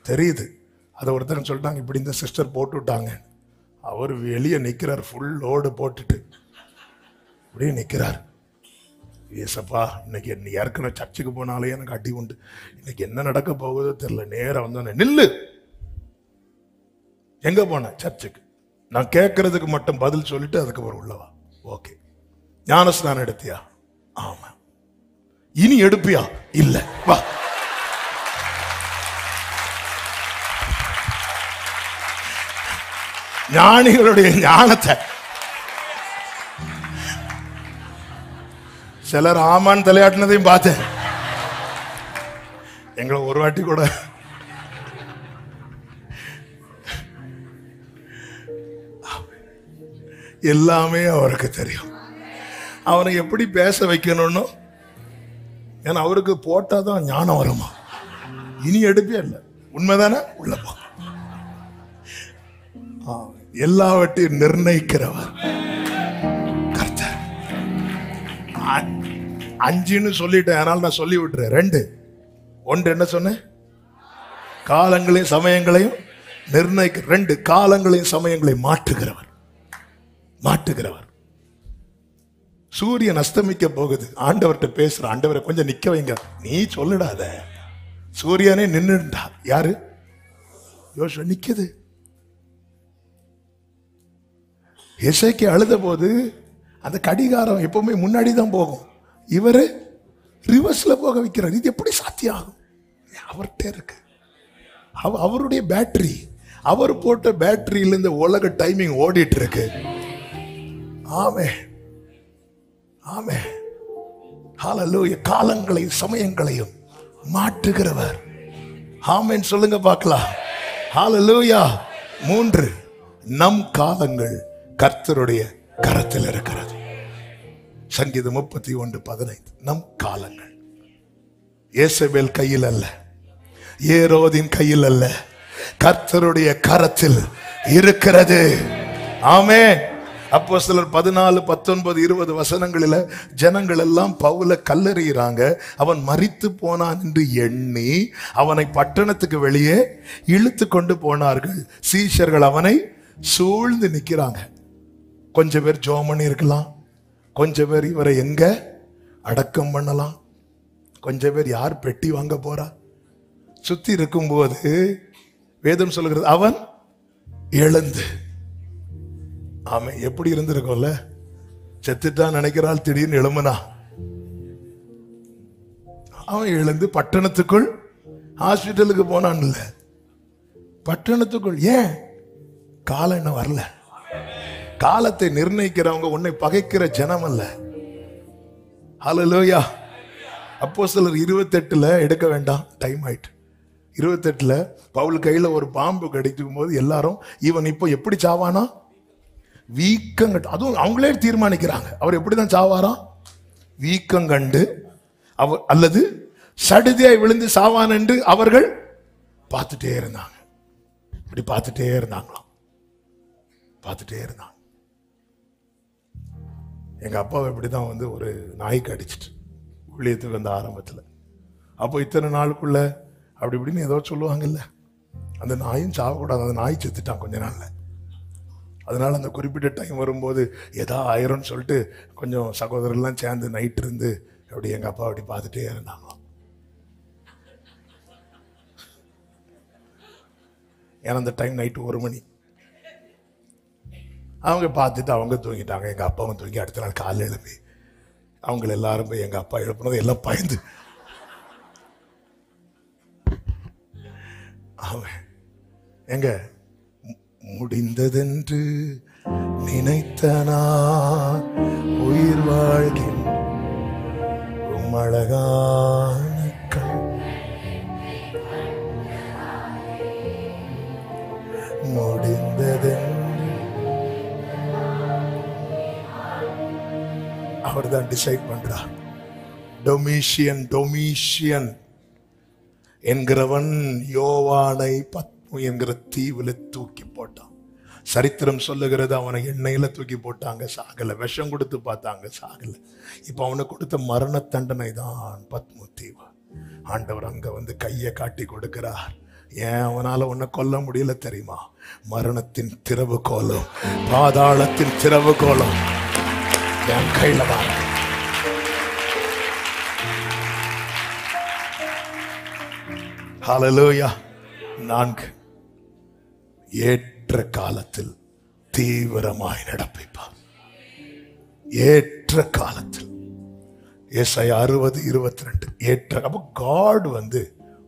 தெரியுது. அதை ஒருத்தங்க சொல்லிட்டாங்க, இப்படி இந்த சிஸ்டர் போட்டு விட்டாங்க. அவர் வெளியே நிற்கிறார், ஃபுல் லோடு போட்டுட்டு இப்படியே நிற்கிறார். ஏசப்பா, இன்னைக்கு ஏற்கனவே சர்ச்சுக்கு போனாலே எனக்கு அடி உண்டு, இன்னைக்கு என்ன நடக்க போகுதோ தெரியல. நேரம் வந்தோடனே, நில்லு, எங்க போன? சர்ச்சுக்கு. நான் கேட்கறதுக்கு மட்டும் பதில் சொல்லிட்டு அதுக்கப்புறம் உள்ளவா. ஓகே, ஞானஸ்நானம் எடுத்தியா? ஆமா. இனி எடுப்பியா? இல்ல, வா. ஞானிகளுடைய ஞானத்தை சிலர் ஆமான் தலையாட்டினதையும் பார்த்தேன். எங்களை ஒரு வாட்டி கூட எல்லாமே அவருக்கு தெரியும். அவனை எப்படி பேச வைக்கணும்னு. ஏன்னா அவருக்கு போட்டாதான் ஞானம் வருமா. இனி எடுப்பே இல்லை, உண்மைதானே? உள்ளப்பா. எல்லாவற்றையும் நிர்ணயிக்கிறவர் கர்த்தர். 5ன்னு சொல்லிட்டேன், அதனால நான் சொல்லி விட்டுறேன். 2 1 என்ன சொன்னேன்? காலங்களையும் சமயங்களையும் நிர்ணயிக்க. 2 காலங்களையும் சமயங்களையும் மாற்றுகிறவர். சூரியன் அஸ்தமிக்க போகுது. ஆண்டவர்கிட்ட பேசுற, ஆண்டவரை கொஞ்சம் நிக்க வைங்க. நீ சொல்லிடாத, சூரியனே நின்னுட்டா. யாரு? யோசுவா நிக்குது. எசேக்கியா அழுத போது அந்த கடிகாரம் எப்பவுமே முன்னாடி தான் போகும், இவரு ரிவர்ஸ்ல போக வைக்கிறார். இது எப்படி சாத்தியம் ஆகும்? அவர்கிட்ட இருக்கு அவருடைய பேட்டரி. அவர் போட்ட பேட்டரியில இந்த உலக டைமிங் ஓடிட்டு இருக்கு. ஆமே ஆமே, ஹல்லேலூயா. காலங்களையும் சமயங்களையும் மாற்றுகிறவர். ஆமென் சொல்லுங்க பார்க்கலாம். ஹல்லேலூயா. 3 நம் காலங்கள் கர்த்தருடைய கரத்தில் இருக்கிறது. சங்கீதம் 31:15. நம் காலங்கள் ஏசபேல் கையில் அல்ல, ஏரோதின் கையில் அல்ல, கர்த்தருடைய கரத்தில் இருக்கிறது. ஆமென். அப்போஸ்தலர் 14, 19, 20 வசனங்களில் ஜனங்கள் எல்லாம் பவுலை கல்லெறிகிறாங்க. அவன் மரித்து போனான் என்று எண்ணி அவனை பட்டணத்துக்கு வெளியே இழுத்து கொண்டு போனார்கள். சீஷர்கள் அவனை சூழ்ந்து நிற்கிறாங்க. கொஞ்சம் பேர் ஜெபம் பண்ணி இருக்கலாம், கொஞ்சம் பேர் இவரை எங்க அடக்கம் பண்ணலாம், கொஞ்சம் பேர் யார் பெட்டி வாங்க போறா. சுத்தி இருக்கும்போது வேதம் சொல்லுகிறது, அவன் எழுந்து. ஆமா, எப்படி இருந்திருக்கும்ல. செத்துட்டான் நினைக்கிறாள், திடீர்னு எழும்புனா. அவன் எழுந்து பட்டணத்துக்குள், ஹாஸ்பிட்டலுக்கு போனான் இல்ல, பட்டணத்துக்குள். ஏன்? காலம் என்ன வரல. காலத்தை நிர்ணயிக்கிறவங்க உன்னை பகைக்கிற ஜனம் அல்ல. ஹல்லேலூயா. அப்போஸ்தலர் 28 எடுக்க வேண்டாம், டைம் ஆயிட்டு. 28 பவுல் கையில ஒரு பாம்பு கடிக்கும் போது எல்லாரும், இவன் இப்போ எப்படி சாவானா? வீக்கங்கட்டு. அதுவும் அவங்களே தீர்மானிக்கிறாங்க அவர் எப்படிதான் சாவாராம். வீக்கங்கண்டு அவர் அல்லது சடுதியாய் விழுந்து சாவான் என்று அவர்கள் பார்த்துட்டே இருந்தாங்க. இப்படி பார்த்துட்டே இருந்தாங்களாம், பார்த்துட்டே இருந்தாங்க. எங்க அப்பாவை இப்படிதான் வந்து ஒரு நாய்க்கு அடிச்சிட்டு ஊழியத்துக்கு வந்த ஆரம்பத்தில். அப்போ இத்தனை நாளுக்குள்ள அப்படி இப்படின்னு ஏதோ சொல்லுவாங்கல்ல, அந்த நாயும் சாகக்கூடாது. அந்த நாய் செத்துட்டான் கொஞ்ச நாள்ல. அதனால அந்த குறிப்பிட்ட டைம் வரும்போது ஏதா ஆயிரம்னு சொல்லிட்டு கொஞ்சம் சகோதரர்லாம் சேர்ந்து நைட் இருந்து அப்படி எங்க அப்பா அப்படி பார்த்துட்டே இருந்தாங்க. ஏன்னா அந்த டைம் நைட்டு 1 மணி. அவங்க பார்த்துட்டு அவங்க தூங்கிட்டாங்க. எங்க அப்பாவும் தூங்கி அடுத்த நாள் காலையில் எழுப்பி அவங்கள எல்லாரும் போய் எங்க அப்பா எழுப்பினது எல்லாம் பயந்து. அவன் எங்க முடிந்ததென்று நினைத்தனா உயிர் வாழ்கின் அழகான முடிந்ததென்று அவர் தான் டிசைட் பண்றார். டொமிஷியன் என்கிறவன் யோவானை பத்மு என்கிற தீவுல தூக்கி போட்டான். சரித்திரம் சொல்லுகிறது, அவனை எண்ணெயில தூக்கி போட்டாங்க, சாகல. விஷம் கொடுத்து பார்த்தாங்க, சாகல. இப்ப அவனுக்கு கொடுத்த மரண தண்டனை தான் பத்மு தீவு. ஆண்டவர் அங்க வந்து கையை காட்டி கொடுக்கிறார். ஏன் அவனால உன்னை கொல்ல முடியல தெரியுமா? மரணத்தின் திறவுகோலும் பாதாளத்தின் திறவுகோலும் என் கையில தான். ஹல்லேலூயா. 4, ஏற்ற காலத்தில் தீவிரமாய் நடப்பிப்பார். ஏற்ற காலத்தில். ஏசாயா 60:22 ஏற்ற. அப்போ காட் வந்து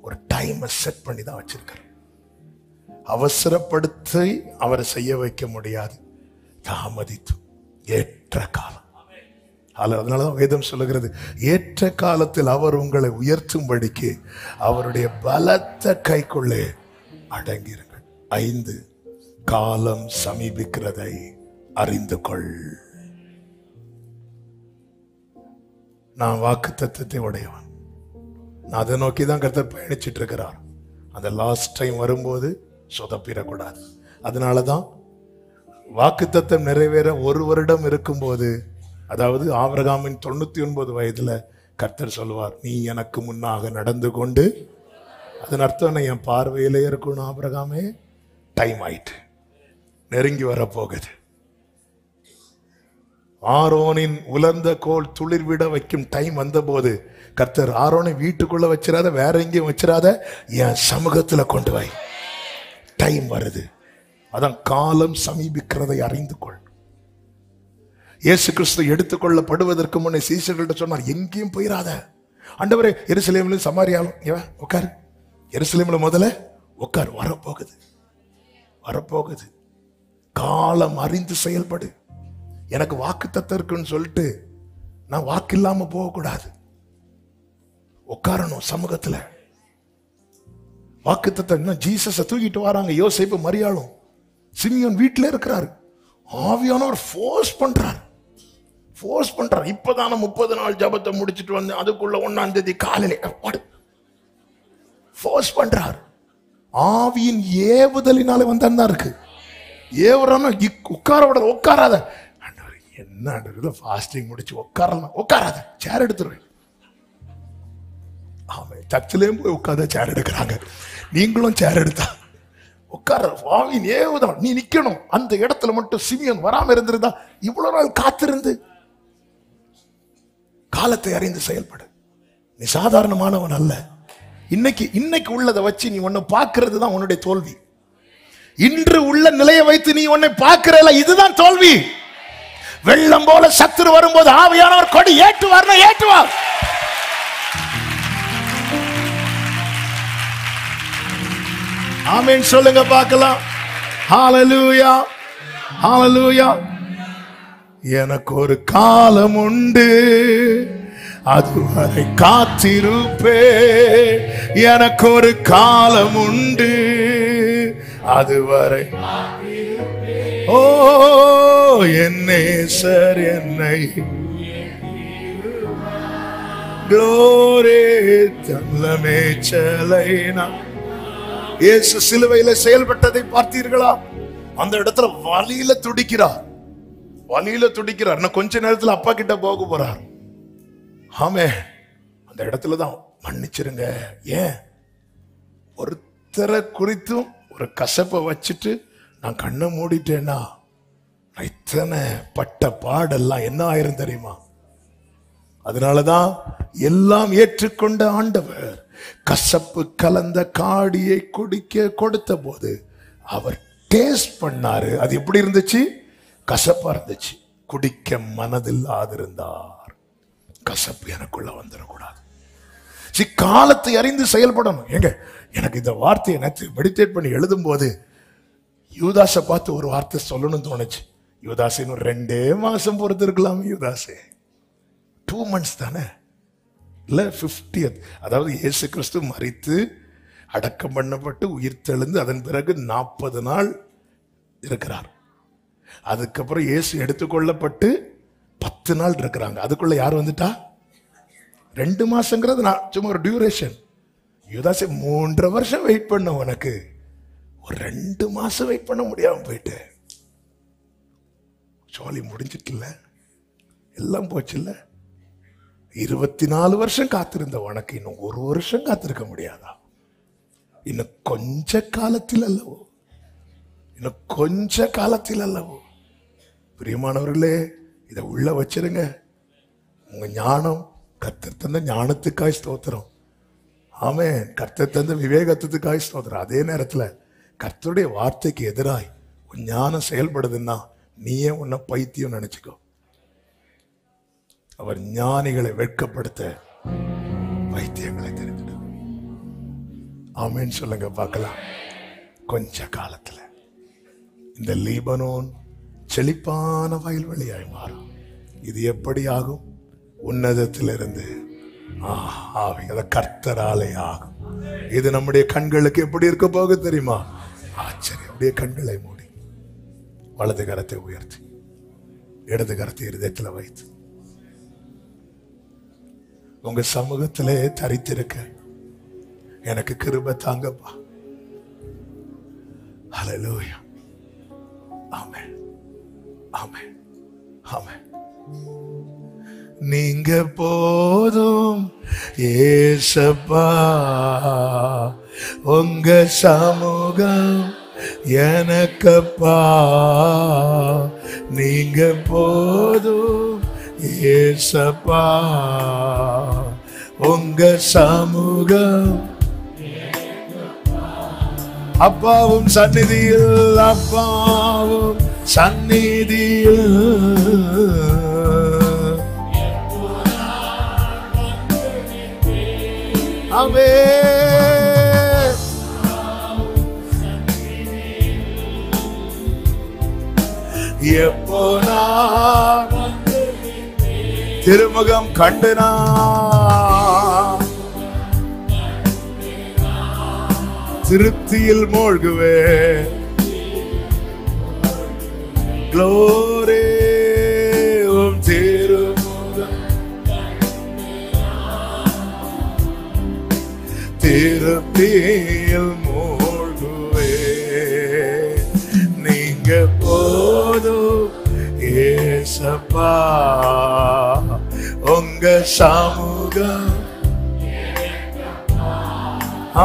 ஒரு டைமை செட் பண்ணி தான் வச்சிருக்கார். அவசரப்படுத்தி அவரை செய்ய வைக்க முடியாது, தாமதித்து ஏற்ற காலம். அதனாலதான் வேதம் சொல்லுகிறது, ஏற்ற காலத்தில் அவர் உங்களை உயர்த்தும்படிக்கு அவருடைய பலத்த கைக்குள்ளே அடங்கிருங்கள். 5, காலம் சமீபிக்கிறதை அறிந்து கொள். நான் வாக்கு தத்தத்தை உடையவன். நான் அதை நோக்கி தான் கர்த்தர் பயணிச்சிட்டு இருக்கிறார். அந்த லாஸ்ட் டைம் வரும்போது சொதப்பிடக்கூடாது. அதனாலதான் வாக்கு தத்தம் நிறைவேற 1 வருடம் இருக்கும்போது, அதாவது ஆபிரகாமின் 99 வயதுல கர்த்தர் சொல்லுவார், நீ எனக்கு முன்னாக நடந்து கொண்டு. அதன் அர்த்தம் என் பார்வையிலே இருக்கணும். ஆபிரகாமே, டைம் ஆயிட்டு, நெருங்கி வரப்போகுது. ஆரோனின் உலர்ந்த கோல் துளிர்விட வைக்கும் டைம் வந்த போது கர்த்தர் ஆரோனை வீட்டுக்குள்ள வச்சிராத, வேற எங்கேயும் வச்சிராத, என் சமூகத்துல கொண்டு வை. டைம் வருது. அதான் காலம் சமீபிக்கிறதை அறிந்து கொள். இயேசு கிறிஸ்து எடுத்துக்கொள்ளப்படுவதற்கு முன்னே சீஷர்கள்ட்ட சொன்னார், எங்கேயும் போயிடாத. ஆண்டவரே, எருசலேம்ல சமாரியாலும் உட்காரு, எருசலேம்ல முதல்ல உட்காரு, வரப்போகுது. காலம் அறிந்து செயல்படு. எனக்கு வாக்கு தத்தம் இருக்குன்னு சொல்லிட்டு நான் வாக்கு இல்லாம போகக்கூடாது. உட்காரணும் சமூகத்துல. வாக்கு தத்தம். ஜீசஸை தூக்கிட்டு வராங்க யோசேப்பு மரியாளும். சிமியோன் வீட்டில இருக்கிறாரு. ஆவியானவர் ஃபோர்ஸ் பண்றார். இப்பதான 30 நாள் ஜபத்தை முடிச்சிட்டு வந்து அதுக்குள்ள 1ஆம் தேதி காலையில ஃபோர்ஸ் பண்றார். ஆவியின் ஏவுதலினால வந்தா இருக்கு. ஏவுறான உட்கார விட, உட்காராத. என்ன ஃபாஸ்டிங் முடிச்சு உட்காராத, சேர் எடுத்துருவேன். ஆமா, சர்ச்சிலையும் போய் உட்கார்ந்து சேர் எடுக்கிறாங்க. நீங்களும் சேர் எடுத்தா உட்கார. ஆவியின் ஏவுதான். நீ நிக்கணும் அந்த இடத்துல மட்டும். சிமியோன் வராம இருந்திருந்தா இவ்வளவு நாள் காத்திருந்து. காலத்தை அறிந்து செயல்படு. நீ சாதாரணமானவன் அல்ல. இன்னைக்கு உள்ளதை வச்சு நீ உன்னை பார்க்கிறது தான் உன்னுடைய தோல்வி. இன்று உள்ள நிலையை வைத்து நீ உன்னை பார்க்கிறல, இதுதான் தோல்வி. வெள்ளம் போல சத்துரு வரும்போது ஆவியானவர் கொடி ஏற்றுவார். ஆமென் சொல்லுங்க பார்க்கலாம். ஹல்லேலூயா, ஹல்லேலூயா. எனக்கு ஒரு காலம் உண்டு, அதுவரை காத்திருப்பே. எனக்கு ஒரு காலம் உண்டு, அதுவரை. ஓ என் நேசர் என்னை இயேசு சிலுவையில செயல்பட்டதை பார்த்தீர்களா? அந்த இடத்துல வலியில துடிக்கிறார். இன்னும் கொஞ்ச நேரத்துல அப்பா கிட்ட போக போறார். ஆமே, அந்த இடத்துலதான் மன்னிச்சிருங்க. ஏன் ஒருத்தரை குறித்தும் ஒரு கசப்பை வச்சுட்டு நான் கண்ணை மூடிட்டேன்னா இத்தனை பட்ட பாடெல்லாம் என்ன ஆயிரும் தெரியுமா? அதனாலதான் எல்லாம் ஏற்றுக்கொண்ட ஆண்டவர் கசப்பு கலந்த காடியை குடிக்க கொடுத்த போது அவர் டேஸ்ட் பண்ணாரு. அது எப்படி இருந்துச்சு? கசப்பா இருந்துச்சு. குடிக்க மனதில்லாதிருந்தார். கசப்பு எனக்குள்ள வந்துடக்கூடாது. காலத்தை அறிந்து செயல்படணும். எங்க எனக்கு இந்த வார்த்தையை நேற்று மெடிடேட் பண்ணி எழுதும் போது யூதாசை பார்த்து ஒரு வார்த்தை சொல்லணும்னு தோணுச்சு. யூதாசை இன்னும் 2 மாசம் பொறுத்து இருக்கலாம். யூதாசே 2 months தானே, இல்ல 50th. அதாவது இயேசு கிறிஸ்து மரித்து அடக்கம் பண்ணப்பட்டு உயிர் தெழுந்து அதன் பிறகு 40 நாள் இருக்கிறார். அதுக்கப்புறம் இயேசு எடுத்துக்கொள்ளப்பட்டு 10 நாள் இருக்கிறாங்க. அதுக்குள்ள யார் வந்துட்டா? 2 மாசங்கிறது நான் சும்மா ஒரு டியூரேஷன். யூதாசே 3.5 வருஷம் வெயிட் பண்ண, உனக்கு ஒரு 2 மாசம் வெயிட் பண்ண முடியாம போயிட்டு சோலி முடிஞ்சிட்டுல, எல்லாம் போச்சுல்ல. 24 வருஷம் காத்திருந்த உனக்கு இன்னும் 1 வருஷம் காத்திருக்க முடியாதா? இன்னும் கொஞ்ச காலத்தில் அல்லவோ, இன்னும் கொஞ்ச காலத்தில் அல்லவோ. பிரியமானவர்களே, இதை உள்ள வச்சிருங்க. உங்க ஞானம், கர்த்தர் தந்த ஞானத்துக்காய் ஸ்தோத்திரம். ஆமென். கர்த்தர் தந்த விவேகத்துக்காய் ஸ்தோத்திரம். அதே நேரத்தில் கர்த்தருடைய வார்த்தைக்கு எதிராய் உன் ஞானம் செயல்படுதுன்னா நீயே உன்னை பைத்தியம் நினைச்சுக்கோ. அவர் ஞானிகளை வெட்கப்படுத்த பைத்தியங்களை தெரிஞ்சிடும். ஆமென் சொல்லுங்க பார்க்கலாம். கொஞ்ச காலத்துல இந்த லீபனோன் செழிப்பான வயல்வெளியாய் மாறும். இது எப்படி ஆகும்? உன்னதத்திலிருந்து ஆவியானவர், கர்த்தராலே ஆகும். இது நம்முடைய கண்களுக்கு எப்படி இருக்க போக தெரியுமா? ஆச்சரியம். அப்படியே கண்களை மூடி வலது கரத்தை உயர்த்தி இடது கரத்தை இருதயத்தில் வைத்து உங்க சமூகத்திலே தரித்திருக்க எனக்கு கிருபை தாங்கப்பா. ஹல்லேலூயா. ஆமென், ஆமென், ஆமென். நீங்க போதும் ஏசப்பா, உங்க சமூகம் எனக்கப்பா. நீங்க போதும் ஏசப்பா, உங்க சமூகம். அப்பாவும் சந்நிதியில், அப்பாவும் சந்நிதியில். ஆமென். எப்போ நான் திருமுகம் கண்டனா திருப்தியில் மூழ்குவே. க்ளோரி உம் திருமுகம் திருப்தியில் மூழ்குவே. நீங்க போதும் ஏசப்பா, உங்க சமூகம்.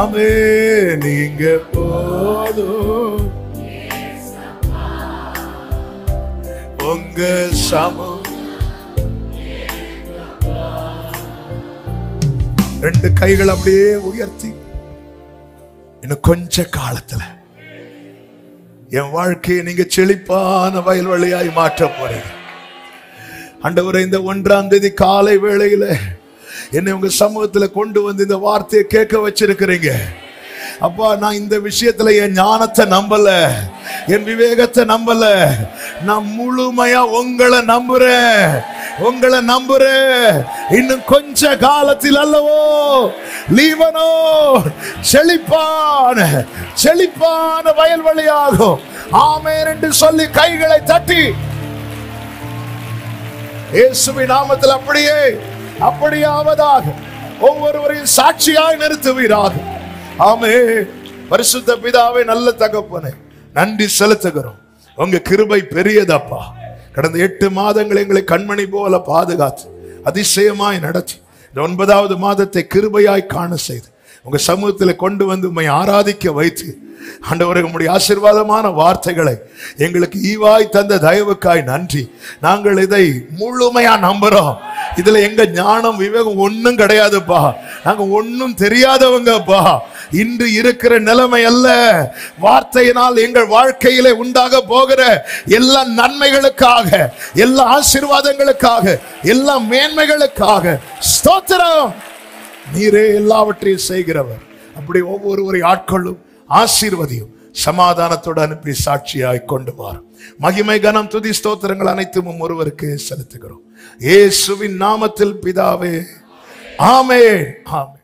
ஆமே. நீங்க போதும் உங்க சமூகம். 2 கைகள் அப்படியே உயர்த்தி, இன்னும் கொஞ்ச காலத்துல என் வாழ்க்கையை நீங்க செழிப்பான வயல்வெளியாய் மாற்ற போறீங்க. ஆண்டவரே, இந்த 1ஆம் தேதி காலை வேளையில என்னை உங்க சமூகத்துல கொண்டு வந்து இந்த வார்த்தையை கேட்க வச்சிருக்கிறீங்க. அப்பா, நான் இந்த விஷயத்துல என் ஞானத்தை நம்பல, என் விவேகத்தை நம்பல, நான் முழுமையா உங்களை நம்புறேன், உங்களை நம்புறேன். இன்னும் கொஞ்ச காலத்தில் அல்லவோ லீபனோ செழிப்பான செழிப்பான வயல்வெளியாகும். ஆமென் என்று சொல்லி கைகளை தட்டி இயேசுவின் நாமத்தில் அப்படியாவதாக ஒவ்வொருவரையும் சாட்சியாய் நிறுத்துவீராக. ஆமென். பரிசுத்த பிதாவே, நல்ல தகப்பனே, நன்றி செலுத்துகிறோம். உங்க கிருபை பெரியதப்பா. கடந்த 8 மாதங்கள் எங்களை கண்மணி போல பாதுகாத்து அதிசயமாய் நடத்தி இந்த 9வது மாதத்தை கிருபையாய் காண செய்து உங்க சமூகத்தில் கொண்டு வந்து உம்மை ஆராதிக்க வைத்து ஆண்டவரே, உம்முடைய ஆசீர்வாதமான வார்த்தைகளை எங்களுக்கு ஈவாய் தந்த தயவுக்காய் நன்றி. நாங்கள் இதை முழுமையா நம்புறோம். இதுல எங்க ஞானம் விவேகம் ஒன்னும் கிடையாதுப்பா. நாங்க ஒன்னும் தெரியாதவங்கப்பா. இன்று இருக்கிற நிலைமை அல்ல, வார்த்தையினால் எங்கள் வாழ்க்கையிலே உண்டாக போகிற எல்லா நன்மைகளுக்காக, எல்லா ஆசீர்வாதங்களுக்காக, எல்லா மேன்மைகளுக்காக ஸ்தோத்திரம். நீரே எல்லாவற்றையும் செய்கிறவர். அப்படி ஒவ்வொருவரை ஆட்களும் ஆசீர்வதியும், சமாதானத்தோடு அனுப்பி சாட்சியாய் கொண்டு வாரும். மகிமை, கனம், துதி, ஸ்தோத்திரங்கள் அனைத்தும் ஒருவருக்கு செலுத்துகிறோம். இயேசுவின் நாமத்தில் பிதாவே, ஆமென், ஆமென்.